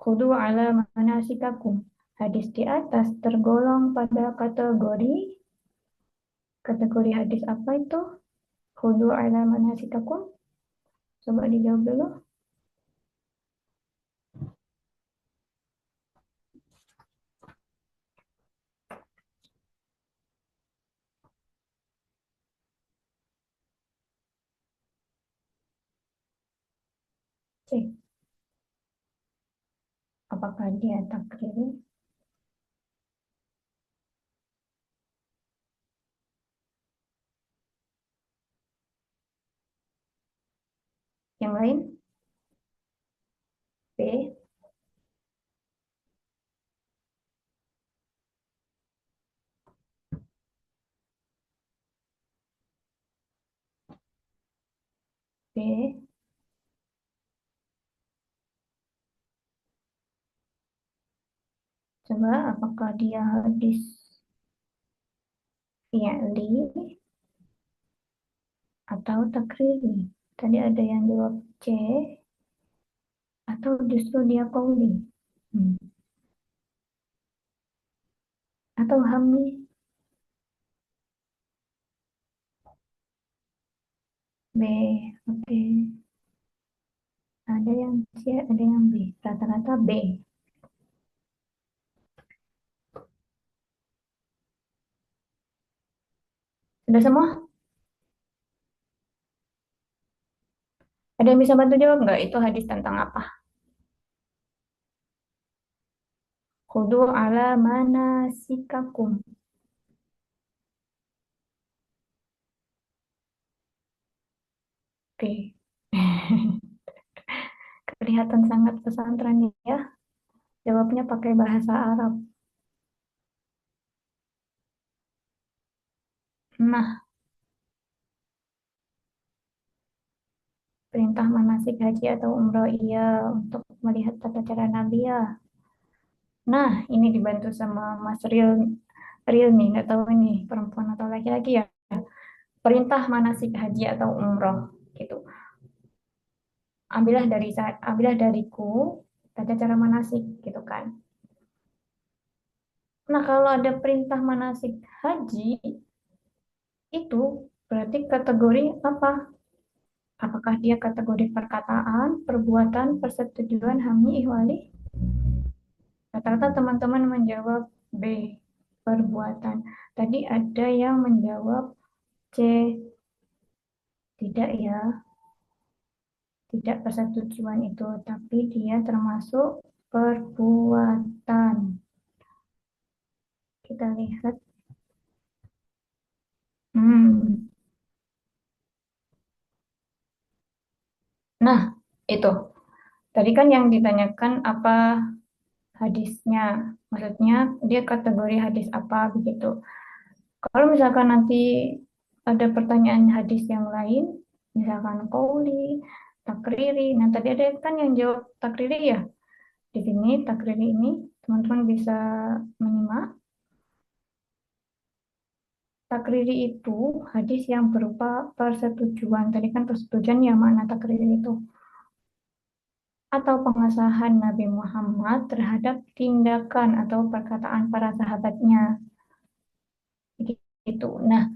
Khudu ala manasikakum. Hadis di atas tergolong pada kategori hadis apa itu? Khudu ala manasikakum. Coba dijawab dulu. C. Apakah dia takrir? Yang lain? B. B. Coba apakah dia hadis fi'li atau takriri? Tadi ada yang jawab C, atau justru dia qauli. Hmm. Atau hamli. B, oke. Ada yang C, ada yang B. Rata-rata B. Sudah semua? Ada yang bisa bantu jawab nggak? Itu hadis tentang apa? Khudu ala manasikakum. Oke. Kelihatan sangat pesantren ya. Jawabnya pakai bahasa Arab. Nah, perintah manasik haji atau umroh iya untuk melihat tata cara Nabi ya. Nah, ini dibantu sama Mas Riel nih, nggak tahu ini perempuan atau laki-laki ya. Perintah manasik haji atau umroh gitu. Ambillah dariku tata cara manasik gitu kan. Nah, kalau ada perintah manasik haji itu berarti kategori apa? Apakah dia kategori perkataan, perbuatan, persetujuan, hamli, ihwali? Rata-rata teman-teman menjawab B, perbuatan. Tadi ada yang menjawab C, tidak ya, tidak persetujuan itu, tapi dia termasuk perbuatan. Kita lihat. Hmm. Nah, itu. Tadi kan yang ditanyakan apa hadisnya. Maksudnya dia kategori hadis apa begitu. Kalau misalkan nanti ada pertanyaan hadis yang lain, misalkan qauli, takriri. Nah, tadi ada kan yang jawab takriri ya. Di sini takriri ini teman-teman bisa menyimak. Takriri itu hadis yang berupa persetujuan. Tadi kan persetujuan ya makna takriri itu. Atau pengesahan Nabi Muhammad terhadap tindakan atau perkataan para sahabatnya. Gitu. Nah,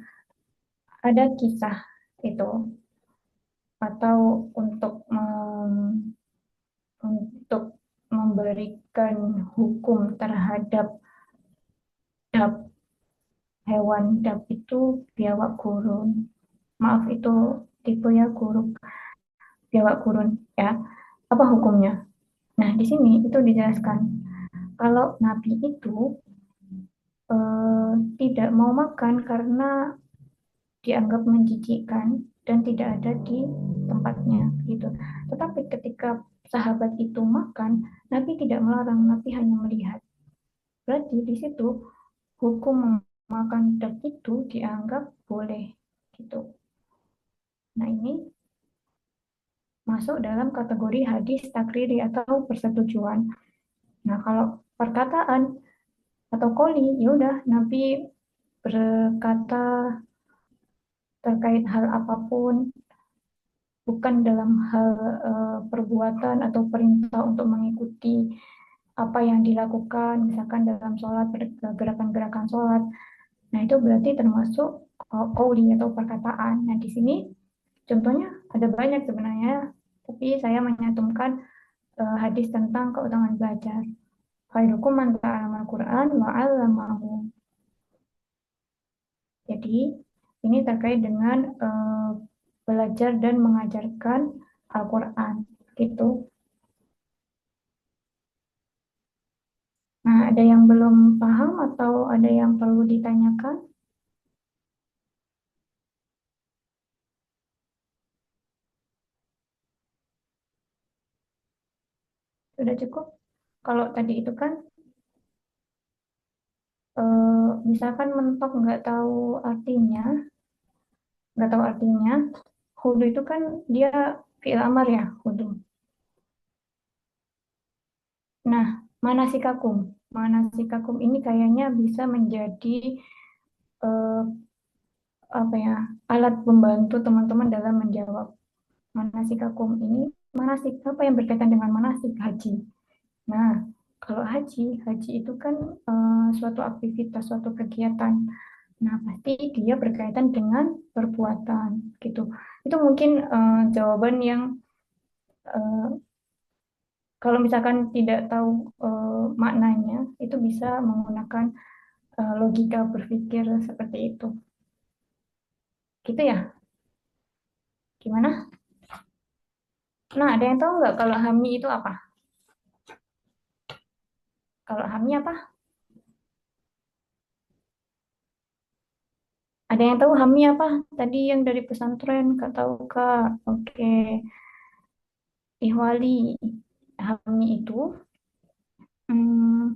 ada kisah itu atau untuk memberikan hukum terhadap dap, hewan dap itu biawak gurun. Maaf itu tipe ya guruk biawak gurun ya. Apa hukumnya? Nah, di sini itu dijelaskan kalau Nabi itu tidak mau makan karena dianggap menjijikkan dan tidak ada di tempatnya gitu. Tetapi ketika sahabat itu makan, Nabi tidak melarang, Nabi hanya melihat. Berarti di situ hukum memakan daging itu dianggap boleh gitu. Nah, ini masuk dalam kategori hadis takriri atau persetujuan. Nah, kalau perkataan atau koli, ya udah Nabi berkata terkait hal apapun, bukan dalam hal perbuatan atau perintah untuk mengikuti apa yang dilakukan, misalkan dalam sholat, gerakan-gerakan sholat. Nah, itu berarti termasuk qauli atau perkataan. Nah, di sini contohnya ada banyak sebenarnya, tapi saya menyantumkan hadis tentang keutamaan belajar. Khairukum man ta'allama al-Qur'an wa 'allamahu. Jadi, ini terkait dengan belajar dan mengajarkan Al-Quran. Gitu. Nah, ada yang belum paham atau ada yang perlu ditanyakan? Sudah cukup? Kalau tadi itu kan, misalkan mentok nggak tahu artinya, hudu itu kan dia fi'il amar ya, hudu. Nah, manasikakum. manasikakum ini kayaknya bisa menjadi eh, apa ya, alat pembantu teman-teman dalam menjawab manasikakum ini. Manasik apa yang berkaitan dengan manasik? Haji. Nah, kalau haji itu kan suatu aktivitas, suatu kegiatan. Nah, pasti dia berkaitan dengan perbuatan gitu. Itu mungkin jawaban yang eh, kalau misalkan tidak tahu maknanya, itu bisa menggunakan logika berpikir seperti itu. Gitu ya? Gimana? Nah, ada yang tahu nggak kalau HAMI itu apa? Kalau HAMI apa? Ada yang tahu HAMI apa? Tadi yang dari pesantren, nggak tahu Kak. Oke, Ihwali. HAMI itu hmm,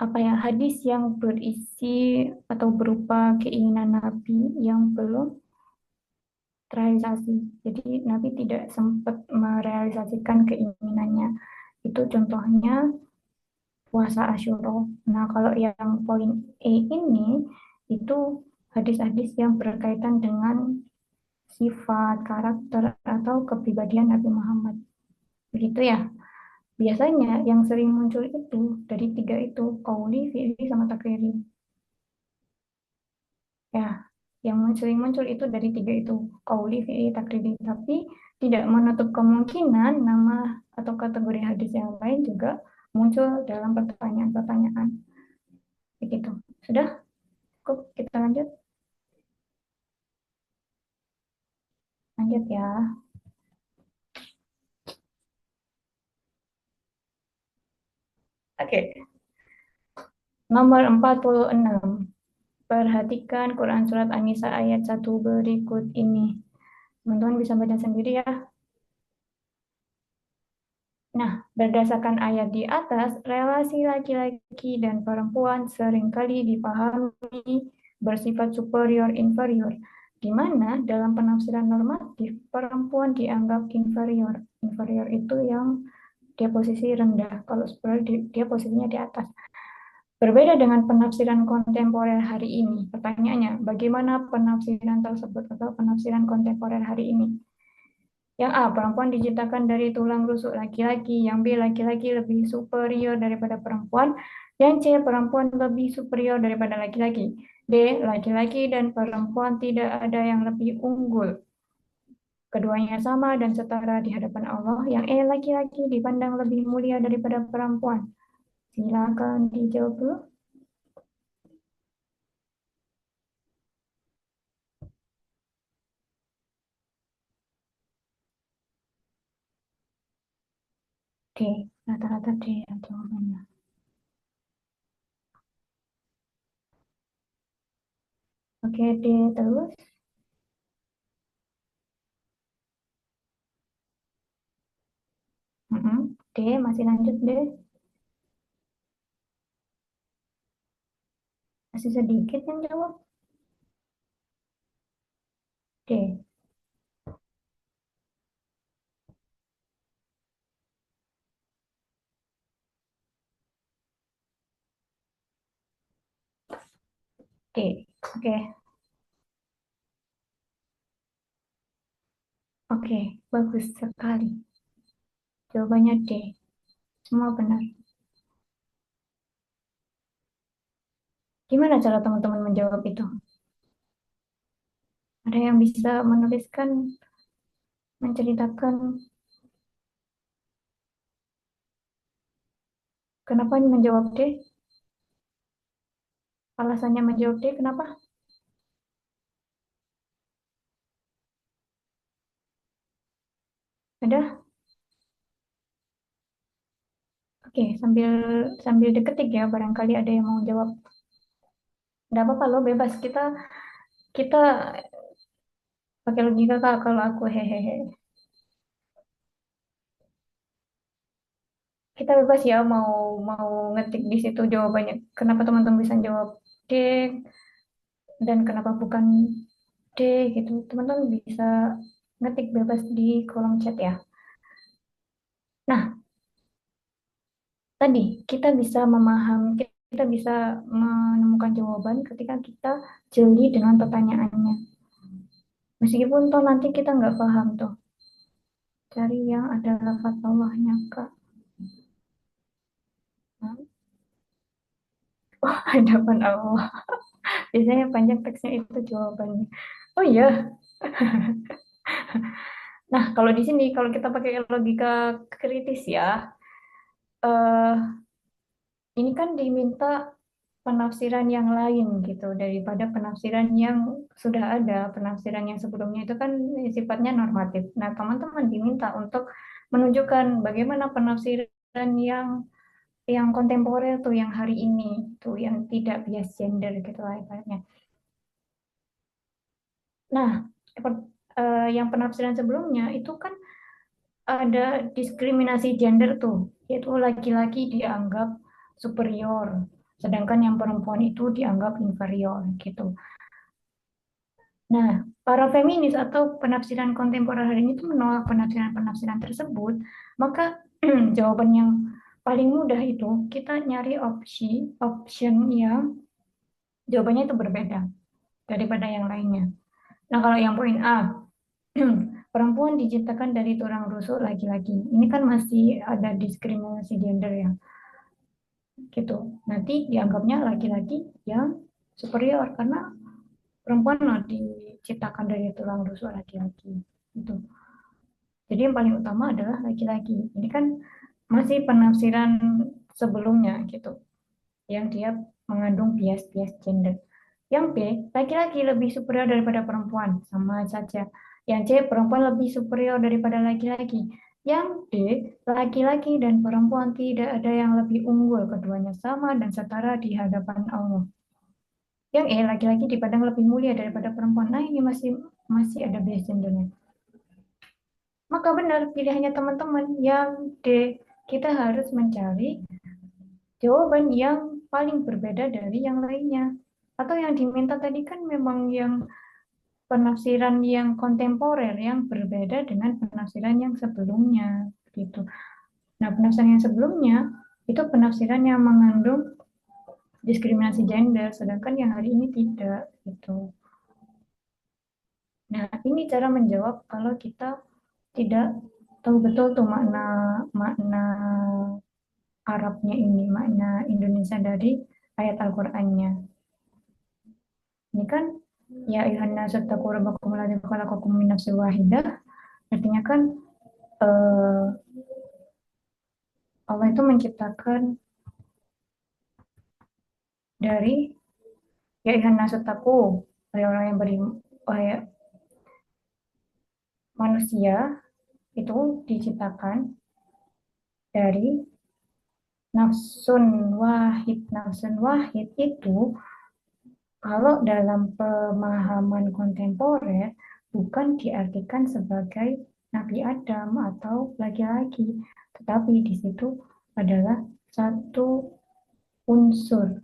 apa ya, hadis yang berisi atau berupa keinginan Nabi yang belum terrealisasi. Jadi Nabi tidak sempat merealisasikan keinginannya. Itu contohnya puasa Asyura. Nah, kalau yang poin E ini itu hadis-hadis yang berkaitan dengan sifat, karakter, atau kepribadian Nabi Muhammad. Begitu ya. Biasanya yang sering muncul itu dari tiga itu, qauli, fi'li, sama takriri. Ya, yang sering muncul itu dari tiga itu, qauli, fi'li, takriri. Tapi tidak menutup kemungkinan nama atau kategori hadis yang lain juga muncul dalam pertanyaan-pertanyaan. Begitu. Sudah? Cukup, kita lanjut. Lanjut ya. Oke, nomor 46. Perhatikan Quran Surat An-Nisa ayat 1 berikut ini. Teman-teman bisa baca sendiri ya. Nah, berdasarkan ayat di atas, relasi laki-laki dan perempuan seringkali dipahami bersifat superior-inferior, di mana dalam penafsiran normatif, perempuan dianggap inferior. Inferior itu yang dia posisi rendah, kalau superior dia posisinya di atas. Berbeda dengan penafsiran kontemporer hari ini. Pertanyaannya, bagaimana penafsiran tersebut atau penafsiran kontemporer hari ini? Yang A, perempuan diciptakan dari tulang rusuk laki-laki. Yang B, laki-laki lebih superior daripada perempuan. Yang C, perempuan lebih superior daripada laki-laki. D, laki-laki dan perempuan tidak ada yang lebih unggul. Keduanya sama dan setara di hadapan Allah. Yang E, laki-laki dipandang lebih mulia daripada perempuan. Silakan dijawab dulu. D, rata-rata D ya jawabannya. Oke, D terus. D, masih lanjut D. Masih sedikit yang jawab. D, D. Oke, oke, bagus sekali. Jawabannya D. Semua benar. Gimana cara teman-teman menjawab itu? Ada yang bisa menuliskan, menceritakan kenapa menjawab D? Alasannya menjawab D, kenapa? Ada? Oke, sambil sambil diketik ya, barangkali ada yang mau jawab. Nggak apa-apa lo bebas. Kita kita pakai logika Kak, kalau aku hehehe. Kita bebas ya mau mau ngetik di situ jawabannya. Kenapa teman-teman bisa jawab D dan kenapa bukan D gitu. Teman-teman bisa ngetik bebas di kolom chat ya. Nah, tadi kita bisa memahami, kita bisa menemukan jawaban ketika kita jeli dengan pertanyaannya. Meskipun toh nanti kita nggak paham tuh. Cari yang ada lafaz Allahnya, Kak. Nah, hadapan Allah. Biasanya panjang teksnya itu jawabannya. Oh iya. Nah, kalau di sini, kalau kita pakai logika kritis ya, eh, ini kan diminta penafsiran yang lain gitu daripada penafsiran yang sudah ada. Penafsiran yang sebelumnya itu kan sifatnya normatif. Nah, teman-teman diminta untuk menunjukkan bagaimana penafsiran yang kontemporer tuh yang hari ini tuh yang tidak bias gender gitu lah ibaratnya. Nah, yang penafsiran sebelumnya itu kan ada diskriminasi gender tuh, yaitu laki-laki dianggap superior, sedangkan yang perempuan itu dianggap inferior gitu. Nah, para feminis atau penafsiran kontemporer hari ini itu menolak penafsiran-penafsiran tersebut, maka jawaban yang paling mudah itu kita nyari option yang jawabannya itu berbeda daripada yang lainnya. Nah, kalau yang poin A, perempuan diciptakan dari tulang rusuk laki-laki. Ini kan masih ada diskriminasi gender ya, gitu. Nanti dianggapnya laki-laki yang superior karena perempuan loh diciptakan dari tulang rusuk laki-laki. Gitu. Jadi yang paling utama adalah laki-laki. Ini kan masih penafsiran sebelumnya gitu, yang dia mengandung bias-bias gender. Yang B, laki-laki lebih superior daripada perempuan, sama saja. Yang C, perempuan lebih superior daripada laki-laki. Yang D, laki-laki dan perempuan tidak ada yang lebih unggul, keduanya sama dan setara di hadapan Allah. Yang E, laki-laki dipandang lebih mulia daripada perempuan. Nah, ini masih masih ada bias gendernya. Maka benar pilihannya teman-teman yang D. Kita harus mencari jawaban yang paling berbeda dari yang lainnya. Atau yang diminta tadi kan memang yang penafsiran yang kontemporer yang berbeda dengan penafsiran yang sebelumnya gitu. Nah, penafsiran yang sebelumnya itu penafsiran yang mengandung diskriminasi gender, sedangkan yang hari ini tidak gitu. Nah, ini cara menjawab kalau kita tidak tahu betul tuh makna makna Arabnya ini, makna Indonesia dari ayat Al-Qur'annya. Ini kan ya ayuhan nasu taqu rabbakum alladzi khalaqakum min nafsin wahidah. Artinya kan eh, Allah itu menciptakan dari ya ayuhan nasu taqu, orang-orang yang beriman, manusia itu diciptakan dari nafsun wahid. Nafsun wahid itu kalau dalam pemahaman kontemporer bukan diartikan sebagai Nabi Adam atau laki-laki, tetapi di situ adalah satu unsur,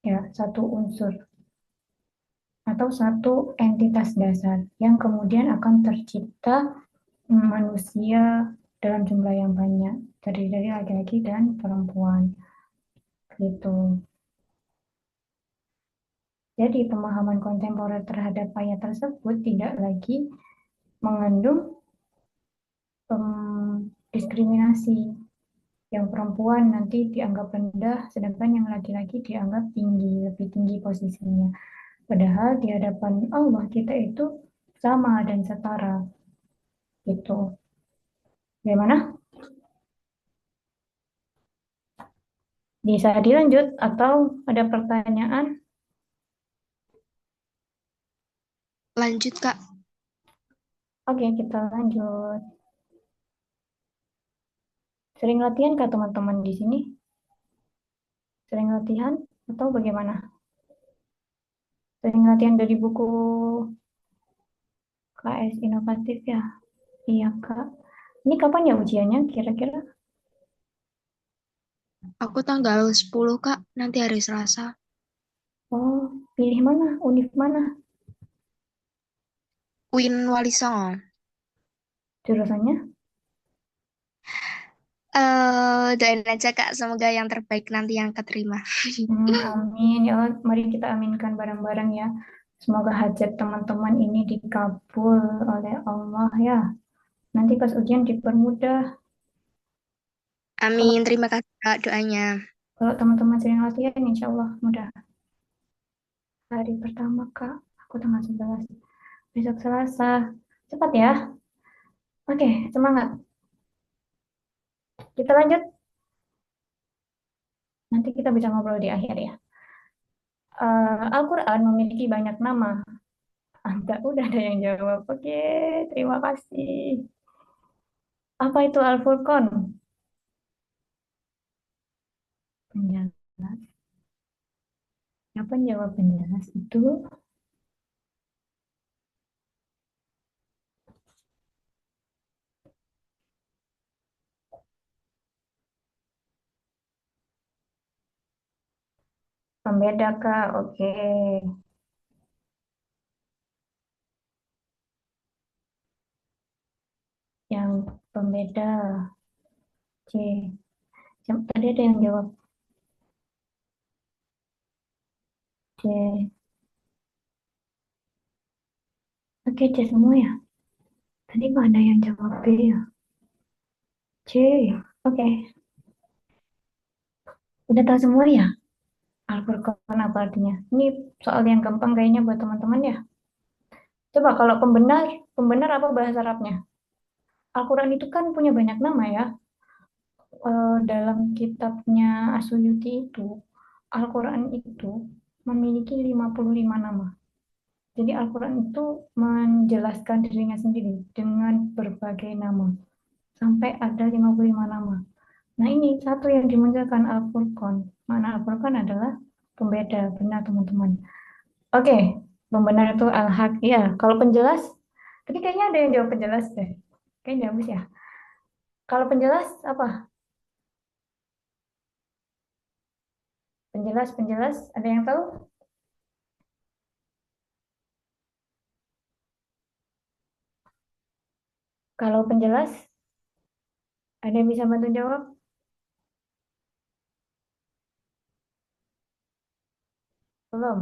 ya, satu unsur atau satu entitas dasar yang kemudian akan tercipta manusia dalam jumlah yang banyak, terdiri dari laki-laki dan perempuan, gitu. Jadi pemahaman kontemporer terhadap ayat tersebut tidak lagi mengandung diskriminasi, yang perempuan nanti dianggap rendah sedangkan yang laki-laki dianggap tinggi, lebih tinggi posisinya. Padahal di hadapan Allah kita itu sama dan setara gitu. Bagaimana? Bisa dilanjut atau ada pertanyaan? Lanjut, Kak. Oke, kita lanjut. Sering latihan kah teman-teman di sini? Sering latihan atau bagaimana? Sering latihan dari buku KS Inovatif ya? Iya, Kak. Ini kapan ya ujiannya kira-kira? Aku tanggal 10, Kak. Nanti hari Selasa. Oh, pilih mana? Univ mana? Win Wali Songo. Jurusannya? Doain aja Kak, semoga yang terbaik nanti yang keterima. Amin ya Allah, mari kita aminkan bareng-bareng ya. Semoga hajat teman-teman ini dikabul oleh Allah ya. Nanti pas ujian dipermudah. Kalau Amin, terima kasih Kak doanya. kalau teman-teman sering latihan, insya Allah mudah. Hari pertama Kak, aku tanggal 11. Besok Selasa. Cepat ya. Oke, semangat. Kita lanjut. Nanti kita bisa ngobrol di akhir ya. Al-Quran memiliki banyak nama. Udah ada yang jawab. Oke, terima kasih. Apa itu Al-Furqan? Penjelas. Apa jawab penjelas itu? Pembeda Kak. Oke. Yang pembeda. C. Tadi ada yang jawab C. Oke, C semua ya. Tadi nggak ada yang jawab B ya. C. Oke. Udah tahu semua ya? Al-Furqan apa artinya? Ini soal yang gampang kayaknya buat teman-teman ya. Coba kalau pembenar, pembenar apa bahasa Arabnya? Al-Quran itu kan punya banyak nama ya. Dalam kitabnya Asyuyuti itu, Al-Quran itu memiliki 55 nama. Jadi Al-Quran itu menjelaskan dirinya sendiri dengan berbagai nama. Sampai ada 55 nama. Nah ini satu yang dimunculkan Al-Furqan. Mana Al-Furqan adalah pembeda, benar teman-teman. Oke, pembenar itu Al-Haq. Iya, kalau penjelas, tadi kayaknya ada yang jawab penjelas deh. Kayaknya habis ya. Kalau penjelas apa? Penjelas, ada yang tahu? Kalau penjelas, ada yang bisa bantu jawab? Belum.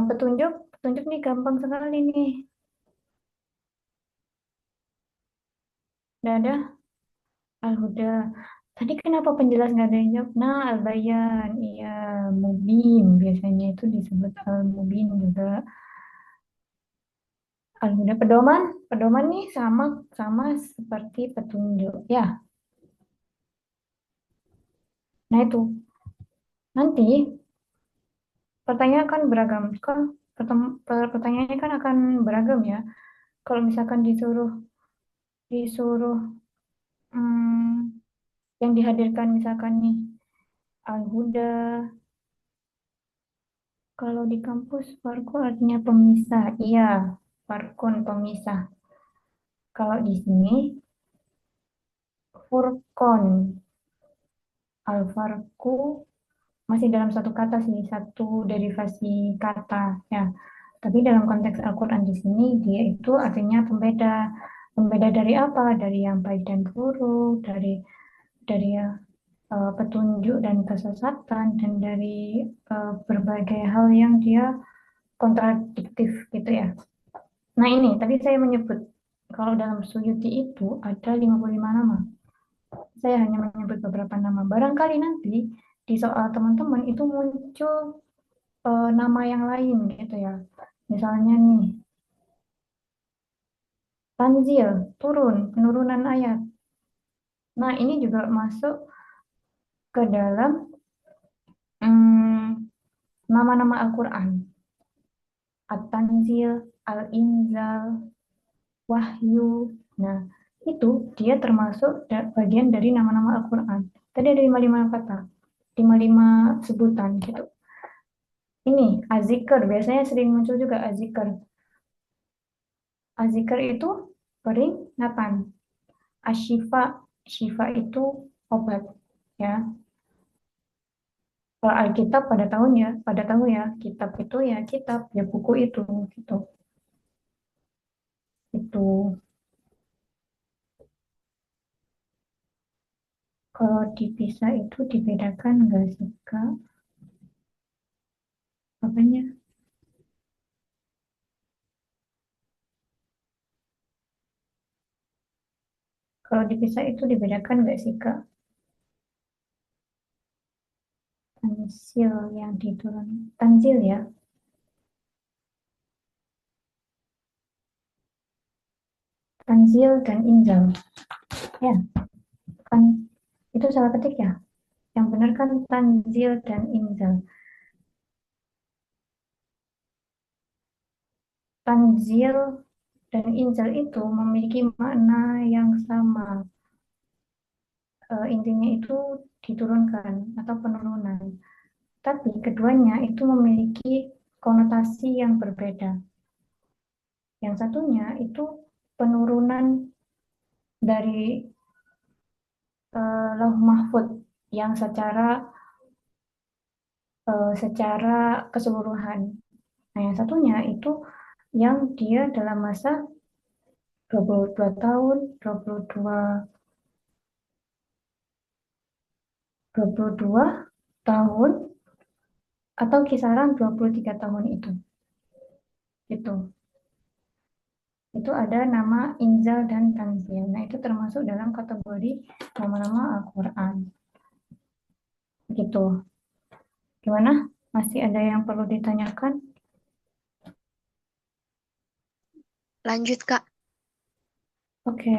Petunjuk, petunjuk nih gampang sekali nih. Udah ada? Al-Huda. Tadi kenapa penjelas nggak ada yang jawab? Nah, Al-Bayan. Iya, Mubin. Biasanya itu disebut Al-Mubin juga. Al-Huda. Pedoman. Pedoman nih sama sama seperti petunjuk. Ya, nah itu. Nanti pertanyaan akan beragam. Kan pertanyaannya kan akan beragam ya. Kalau misalkan disuruh disuruh hmm, yang dihadirkan misalkan nih Al-Huda. Kalau di kampus Farko artinya pemisah. Iya, Farkon pemisah. Kalau di sini Furkon. Al-Farku masih dalam satu kata sih, satu derivasi kata ya. Tapi dalam konteks Al-Quran di sini dia itu artinya pembeda. Pembeda dari apa? Dari yang baik dan buruk, dari petunjuk dan kesesatan, dan dari berbagai hal yang dia kontradiktif gitu ya. Nah ini, tadi saya menyebut kalau dalam Suyuti itu ada 55 nama. Saya hanya menyebut beberapa nama. Barangkali nanti di soal teman-teman itu muncul nama yang lain gitu ya. Misalnya nih, Tanzil, turun, penurunan ayat. Nah, ini juga masuk ke dalam hmm, nama-nama Al-Quran. At-Tanzil, Al-Inzal, Wahyu. Nah, itu dia termasuk bagian dari nama-nama Al-Quran. Tadi ada 55 kata, 55 sebutan gitu. Ini azikr, biasanya sering muncul juga azikr. Azikr itu peringatan. Asyifa, syifa itu obat ya. Kalau Alkitab pada tahu ya, kitab itu ya kitab, ya buku itu gitu. Itu. Kalau dipisah itu dibedakan nggak sih, Kak? Apanya? Kalau dipisah itu dibedakan nggak sih, Kak? Tanzil yang diturun. Tanzil ya? Tanzil dan Inzal. Ya, kan itu salah ketik ya? Yang benar kan Tanzil dan Inzal. Tanzil dan Inzal itu memiliki makna yang sama. Intinya itu diturunkan atau penurunan. Tapi keduanya itu memiliki konotasi yang berbeda. Yang satunya itu penurunan dari Lauh Mahfuz yang secara keseluruhan. Nah, yang satunya itu yang dia dalam masa 22 tahun, 22 tahun atau kisaran 23 tahun itu. Itu. Itu ada nama Inzal dan Tanzil. Nah, itu termasuk dalam kategori nama-nama Al-Quran. Gitu. Gimana? Masih ada yang perlu ditanyakan? Lanjut, Kak. Oke.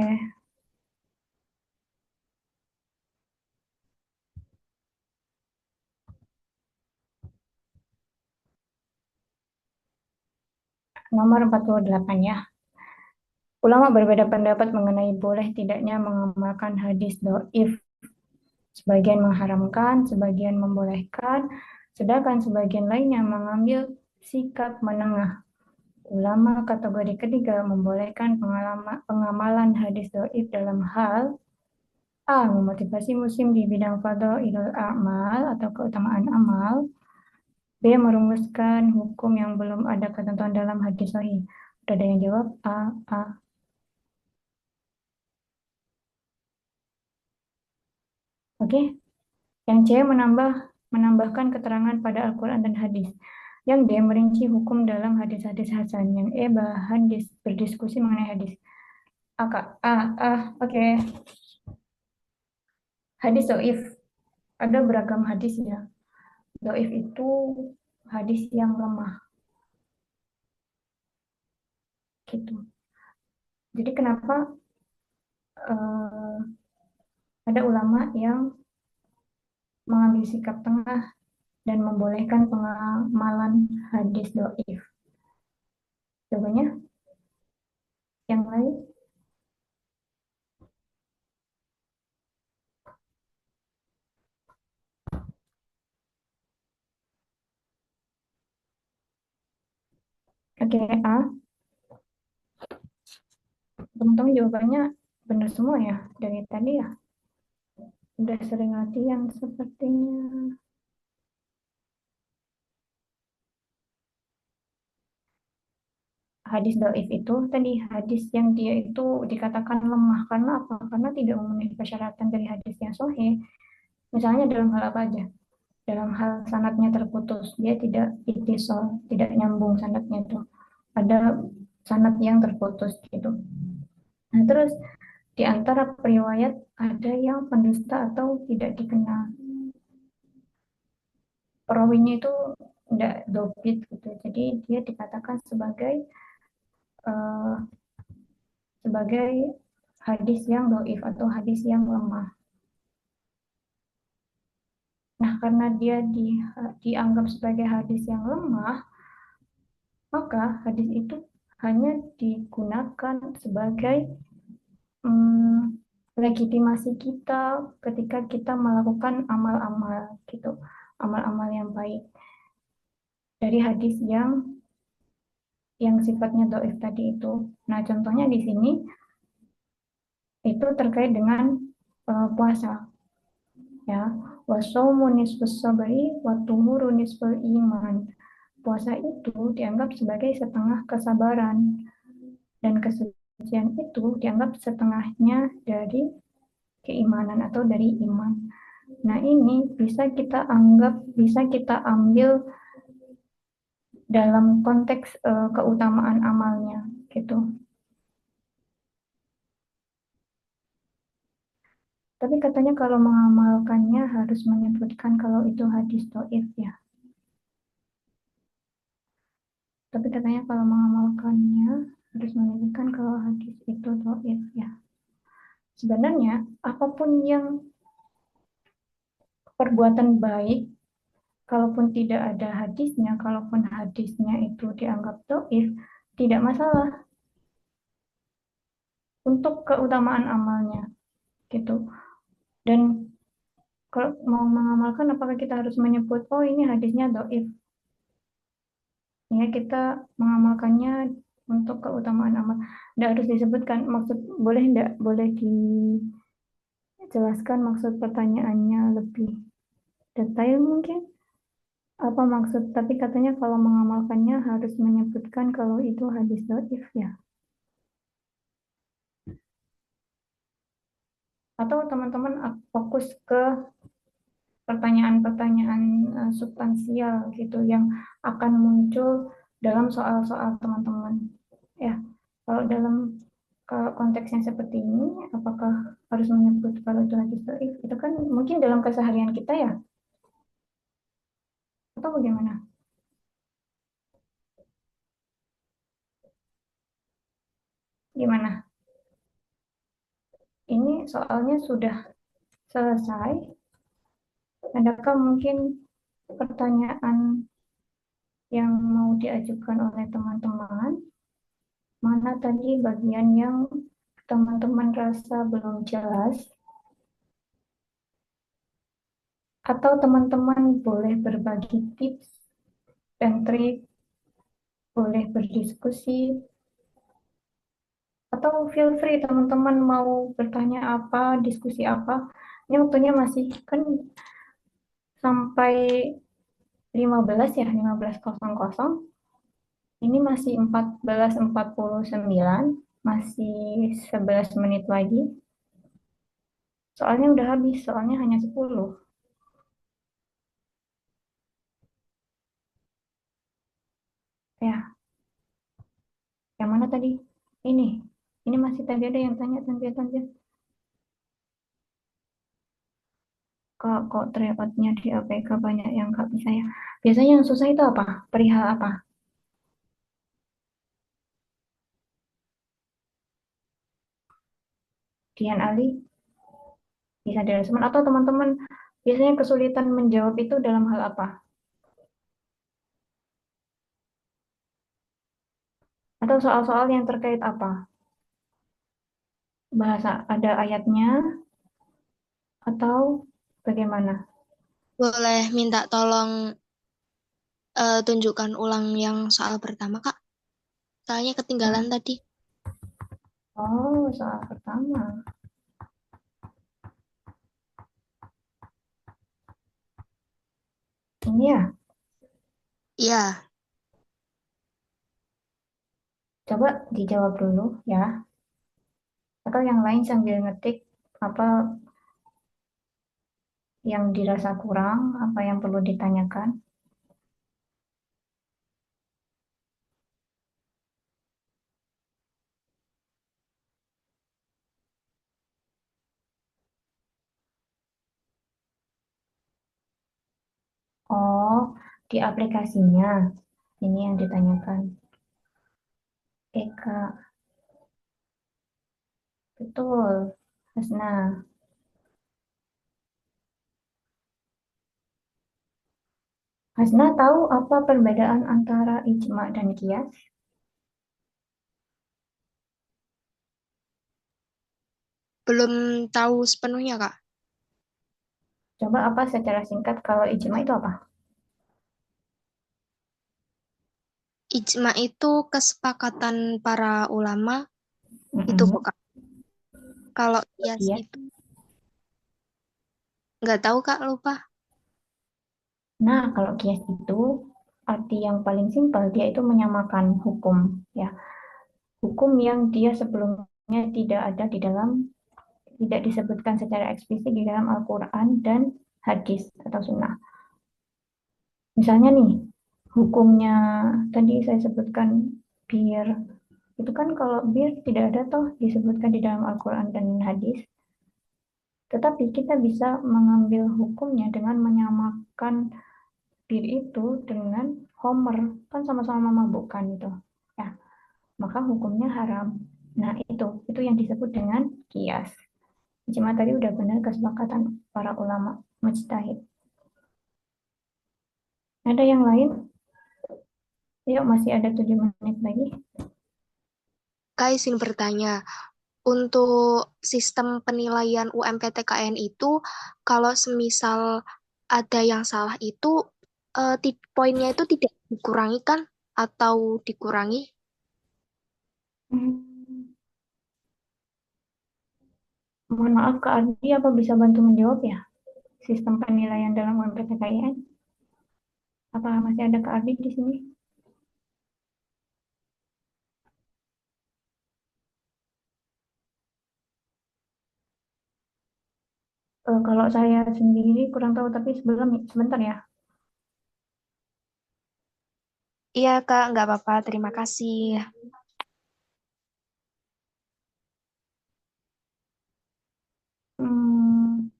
Nomor 48 ya. Ulama berbeda pendapat mengenai boleh tidaknya mengamalkan hadis do'if. Sebagian mengharamkan, sebagian membolehkan, sedangkan sebagian lainnya mengambil sikap menengah. Ulama kategori ketiga membolehkan pengamalan hadis do'if dalam hal A. Memotivasi muslim di bidang fadhailul a'mal atau keutamaan amal. B. Merumuskan hukum yang belum ada ketentuan dalam hadis sahih. Udah ada yang jawab A, A. Oke. Yang C. Menambahkan keterangan pada Al-Quran dan hadis. Yang D. Merinci hukum dalam hadis-hadis hasan. Yang E. Bahan berdiskusi mengenai hadis. A, Kak. A, A. Oke. Hadis do'if. Ada beragam hadis ya. Do'if itu hadis yang lemah. Gitu. Jadi kenapa eh, ada ulama yang mengambil sikap tengah dan membolehkan pengamalan hadis do'if? Jawabannya yang lain. Oke, A. Teman-teman jawabannya benar semua ya dari tadi ya. Udah sering latihan sepertinya. Hadis do'if itu tadi hadis yang dia itu dikatakan lemah karena apa? Karena tidak memenuhi persyaratan dari hadis yang sahih. Misalnya dalam hal apa aja? Dalam hal sanadnya terputus, dia tidak ittisal, tidak nyambung sanadnya itu. Ada sanad yang terputus gitu. Nah, terus di antara periwayat ada yang pendusta atau tidak dikenal. Perawinya itu tidak dobit gitu. Jadi dia dikatakan uh, sebagai hadis yang doif atau hadis yang lemah. Nah, karena dia dianggap sebagai hadis yang lemah, maka hadis itu hanya digunakan sebagai legitimasi kita ketika kita melakukan amal-amal gitu, amal-amal yang baik dari hadis yang sifatnya doif tadi itu. Nah, contohnya di sini itu terkait dengan puasa, ya. Wasaumu nisfus sabri wa tuhuru nisful iman. Puasa itu dianggap sebagai setengah kesabaran dan kesucian itu dianggap setengahnya dari keimanan atau dari iman. Nah, ini bisa kita ambil dalam konteks keutamaan amalnya gitu. Tapi katanya kalau mengamalkannya harus menyebutkan kalau itu hadis dhaif ya. Tapi katanya kalau mengamalkannya harus menyebutkan kalau hadis itu dhaif ya. Sebenarnya apapun yang perbuatan baik, kalaupun tidak ada hadisnya, kalaupun hadisnya itu dianggap dhaif, tidak masalah untuk keutamaan amalnya gitu. Dan kalau mau mengamalkan, apakah kita harus menyebut, oh ini hadisnya dhaif? Ya, kita mengamalkannya untuk keutamaan amal. Tidak harus disebutkan, boleh dijelaskan maksud pertanyaannya lebih detail mungkin? Apa maksud, tapi katanya kalau mengamalkannya harus menyebutkan kalau itu hadis dhaif ya. Atau teman-teman fokus ke pertanyaan-pertanyaan substansial gitu yang akan muncul dalam soal-soal teman-teman. Ya, kalau dalam konteksnya seperti ini, apakah harus menyebut kalau itu hadis dhaif? Itu kan mungkin dalam keseharian kita ya, atau bagaimana? Gimana? Ini soalnya sudah selesai. Adakah mungkin pertanyaan yang mau diajukan oleh teman-teman? Mana tadi bagian yang teman-teman rasa belum jelas? Atau teman-teman boleh berbagi tips dan trik, boleh berdiskusi, atau feel free teman-teman mau bertanya apa, diskusi apa. Ini waktunya masih kan sampai 15 ya, 15.00. Ini masih 14.49, masih 11 menit lagi. Soalnya udah habis, soalnya hanya 10. Ya, yang mana tadi? Ini. Ini masih tadi ada yang tanya, tanya. Kok terlewatnya di APK banyak yang nggak bisa ya. Biasanya yang susah itu apa? Perihal apa? Dian Ali bisa direspon atau teman-teman biasanya kesulitan menjawab itu dalam hal apa? Atau soal-soal yang terkait apa? Bahasa ada ayatnya atau bagaimana? Boleh minta tolong tunjukkan ulang yang soal pertama, Kak. Soalnya ketinggalan Nah, tadi. oh, soal pertama. Ini ya, Iya, coba dijawab dulu ya. Atau yang lain sambil ngetik apa yang dirasa kurang, apa yang perlu ditanyakan. Oh, di aplikasinya. Ini yang ditanyakan. Eka, betul. Hasna, Hasna tahu apa perbedaan antara ijma dan kias? belum tahu sepenuhnya, Kak. Coba apa secara singkat kalau ijma itu apa? Ijma itu kesepakatan para ulama, itu kok, Mm-mm. Kak. Kalau kias Kias. itu nggak tahu, Kak, lupa. Nah, kalau kias itu arti yang paling simpel dia itu menyamakan hukum ya. Hukum yang dia sebelumnya tidak ada di dalam tidak disebutkan secara eksplisit di dalam Al-Quran dan hadis atau sunnah. Misalnya nih, hukumnya tadi saya sebutkan bir, itu kan kalau bir tidak ada toh disebutkan di dalam Al-Quran dan hadis, tetapi kita bisa mengambil hukumnya dengan menyamakan bir itu dengan Homer, kan sama-sama memabukkan itu. Ya, maka hukumnya haram. Nah, itu yang disebut dengan kias. Cuma tadi udah benar kesepakatan para ulama mujtahid. Ada yang lain? Yuk, masih ada 7 menit lagi. Kak izin bertanya, untuk sistem penilaian UMPTKN itu, kalau semisal ada yang salah itu, poinnya itu tidak dikurangi kan? Atau dikurangi? Hmm, mohon maaf Kak Ardi, apa bisa bantu menjawab ya? Sistem penilaian dalam UMPTKIN? Apa masih ada Kak Ardi di sini? Kalau saya sendiri kurang tahu, tapi sebelum sebentar ya. Iya Kak, nggak apa-apa. Terima kasih. Hmm,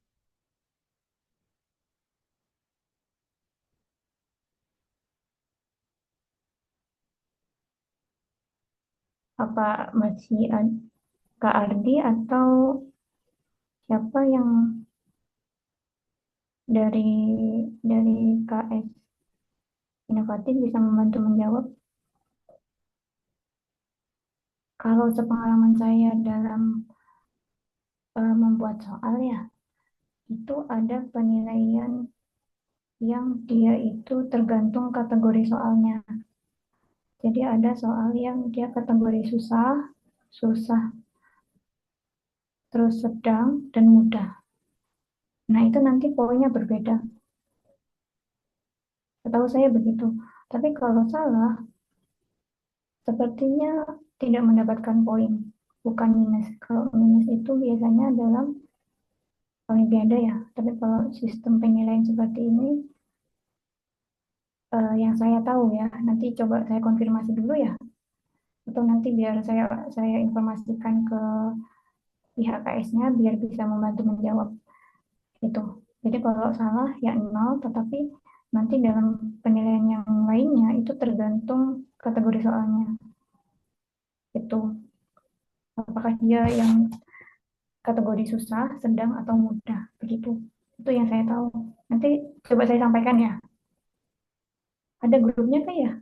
apa masih Kak Ardi atau siapa yang dari KS Inovatif bisa membantu menjawab? Kalau sepengalaman saya dalam membuat soal ya, itu ada penilaian yang dia itu tergantung kategori soalnya. Jadi ada soal yang dia kategori susah, susah, terus sedang, dan mudah. Nah, itu nanti poinnya berbeda. Setahu saya begitu. Tapi kalau salah, sepertinya tidak mendapatkan poin, bukan minus. Kalau minus itu biasanya dalam Olimpiade ya. Tapi kalau sistem penilaian seperti ini, yang saya tahu ya, nanti coba saya konfirmasi dulu ya. Atau nanti biar saya informasikan ke pihak KS-nya biar bisa membantu menjawab itu. Jadi kalau salah ya nol, tetapi nanti dalam penilaian yang lainnya itu tergantung kategori soalnya. Itu apakah dia yang kategori susah, sedang atau mudah begitu. Itu yang saya tahu. Nanti coba saya sampaikan ya. Ada grupnya kan ya?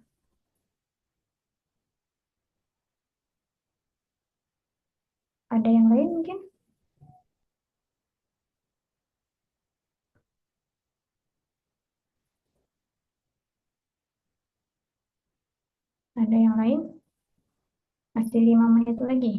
Ada yang lain mungkin? Ada yang lain? Masih 5 menit lagi.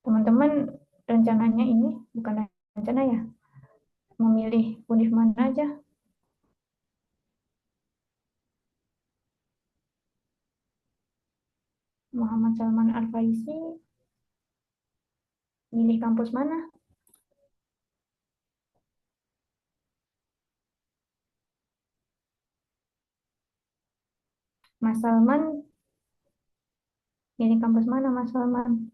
Teman-teman rencananya ini bukan rencana ya, memilih univ mana aja. Muhammad Salman Al-Farisi milih kampus mana? Mas Salman milih kampus mana Mas Salman?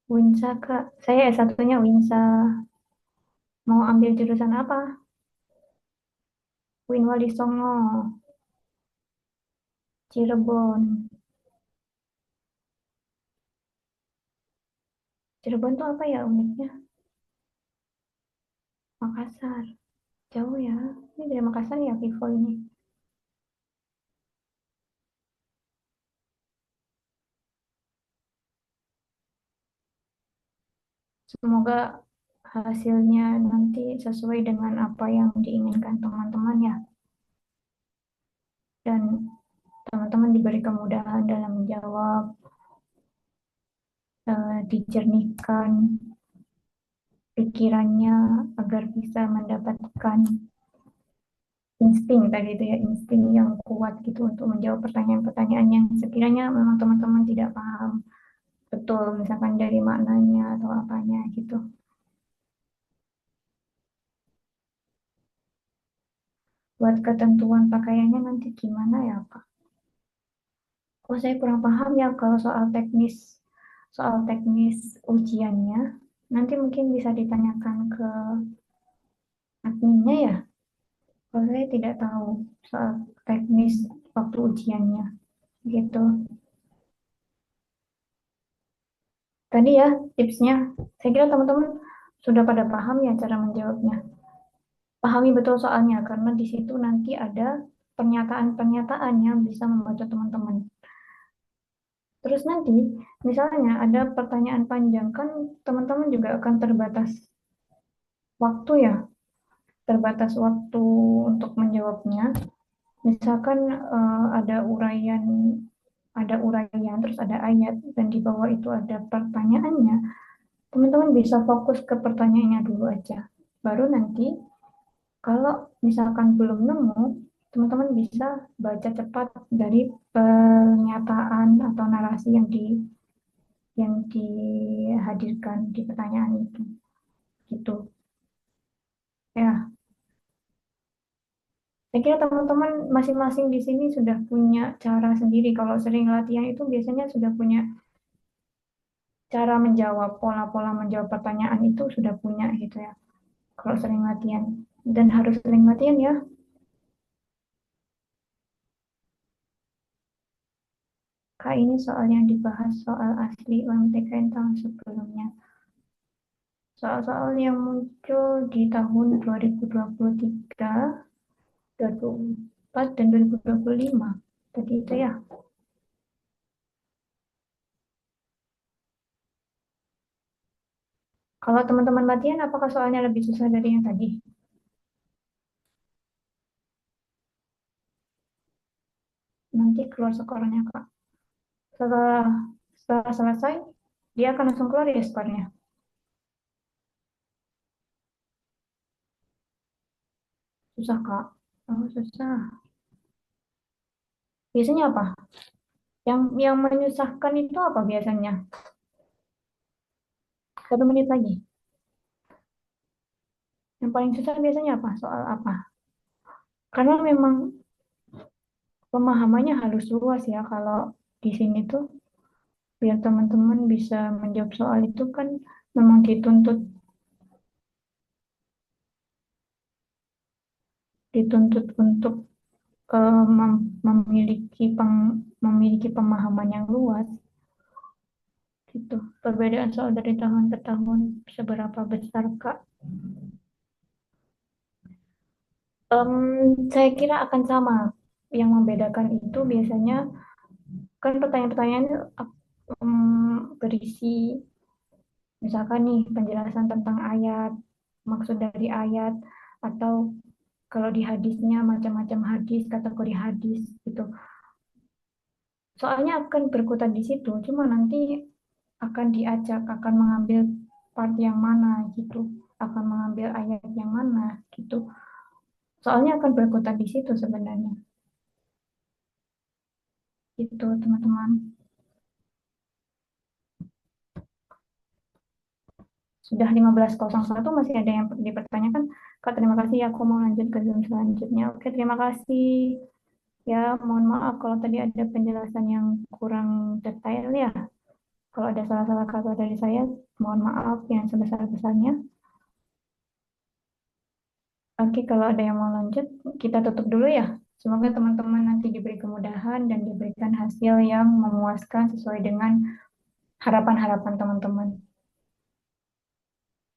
Winsa Kak. Saya S1-nya Winsa. Mau ambil jurusan apa? Winwali Songo, Cirebon. Cirebon tuh apa ya uniknya? Makassar. Jauh ya. Ini dari Makassar ya Vivo ini. Semoga hasilnya nanti sesuai dengan apa yang diinginkan teman-teman ya. Dan teman-teman diberi kemudahan dalam menjawab, dijernihkan pikirannya agar bisa mendapatkan insting tadi itu ya, insting yang kuat gitu untuk menjawab pertanyaan-pertanyaan yang sekiranya memang teman-teman tidak paham betul, misalkan dari maknanya atau apanya gitu. Buat ketentuan pakaiannya nanti gimana ya, Pak? Oh, saya kurang paham ya kalau soal teknis ujiannya. Nanti mungkin bisa ditanyakan ke adminnya ya. Kalau saya tidak tahu soal teknis waktu ujiannya gitu. Tadi ya tipsnya, saya kira teman-teman sudah pada paham ya cara menjawabnya. Pahami betul soalnya karena di situ nanti ada pernyataan-pernyataan yang bisa membantu teman-teman. Terus nanti misalnya ada pertanyaan panjang kan teman-teman juga akan terbatas waktu ya, terbatas waktu untuk menjawabnya. Misalkan ada uraian, terus ada ayat, dan di bawah itu ada pertanyaannya. Teman-teman bisa fokus ke pertanyaannya dulu aja. Baru nanti kalau misalkan belum nemu, teman-teman bisa baca cepat dari pernyataan atau narasi yang dihadirkan di pertanyaan itu. Gitu. Ya, saya kira teman-teman masing-masing di sini sudah punya cara sendiri. Kalau sering latihan itu biasanya sudah punya cara menjawab, pola-pola menjawab pertanyaan itu sudah punya gitu ya. Kalau sering latihan. Dan harus sering latihan ya. Kak, ini soal yang dibahas soal asli UMTK tahun sebelumnya. Soal-soal yang muncul di tahun 2023, 2024, dan 2025. Tadi itu ya. Kalau teman-teman latihan, apakah soalnya lebih susah dari yang tadi? Nanti keluar skornya, Kak. Setelah, setelah selesai, dia akan langsung keluar ya skornya. Susah, Kak. Oh, susah. Biasanya apa? Yang menyusahkan itu apa biasanya? 1 menit lagi. Yang paling susah biasanya apa? Soal apa? Karena memang pemahamannya harus luas ya kalau di sini tuh biar teman-teman bisa menjawab soal itu kan memang dituntut dituntut untuk memiliki pemahaman yang luas gitu. Perbedaan soal dari tahun ke tahun seberapa besar Kak? Saya kira akan sama. Yang membedakan itu biasanya kan pertanyaan-pertanyaan berisi misalkan nih penjelasan tentang ayat, maksud dari ayat, atau kalau di hadisnya macam-macam hadis, kategori hadis gitu. Soalnya akan berkutat di situ, cuma nanti akan diajak, akan mengambil part yang mana gitu, akan mengambil ayat yang mana gitu. Soalnya akan berkutat di situ sebenarnya. Itu teman-teman. Sudah 15.01 masih ada yang dipertanyakan. Kak, terima kasih. Aku mau lanjut ke Zoom selanjutnya. Oke, terima kasih. Ya, mohon maaf kalau tadi ada penjelasan yang kurang detail ya. Kalau ada salah-salah kata dari saya, mohon maaf yang sebesar-besarnya. Oke, kalau ada yang mau lanjut, kita tutup dulu ya. Semoga teman-teman nanti diberi kemudahan dan diberikan hasil yang memuaskan sesuai dengan harapan-harapan teman-teman.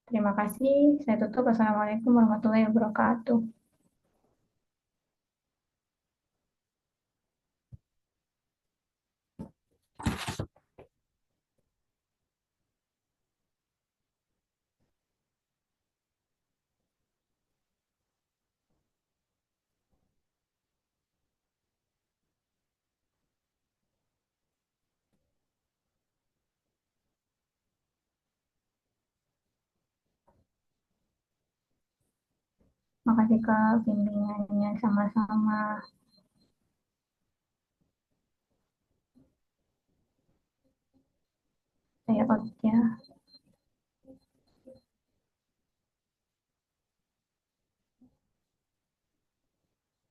Terima kasih. Saya tutup. Wassalamualaikum warahmatullahi wabarakatuh. Makasih Kak bimbingannya sama-sama. Saya out ya.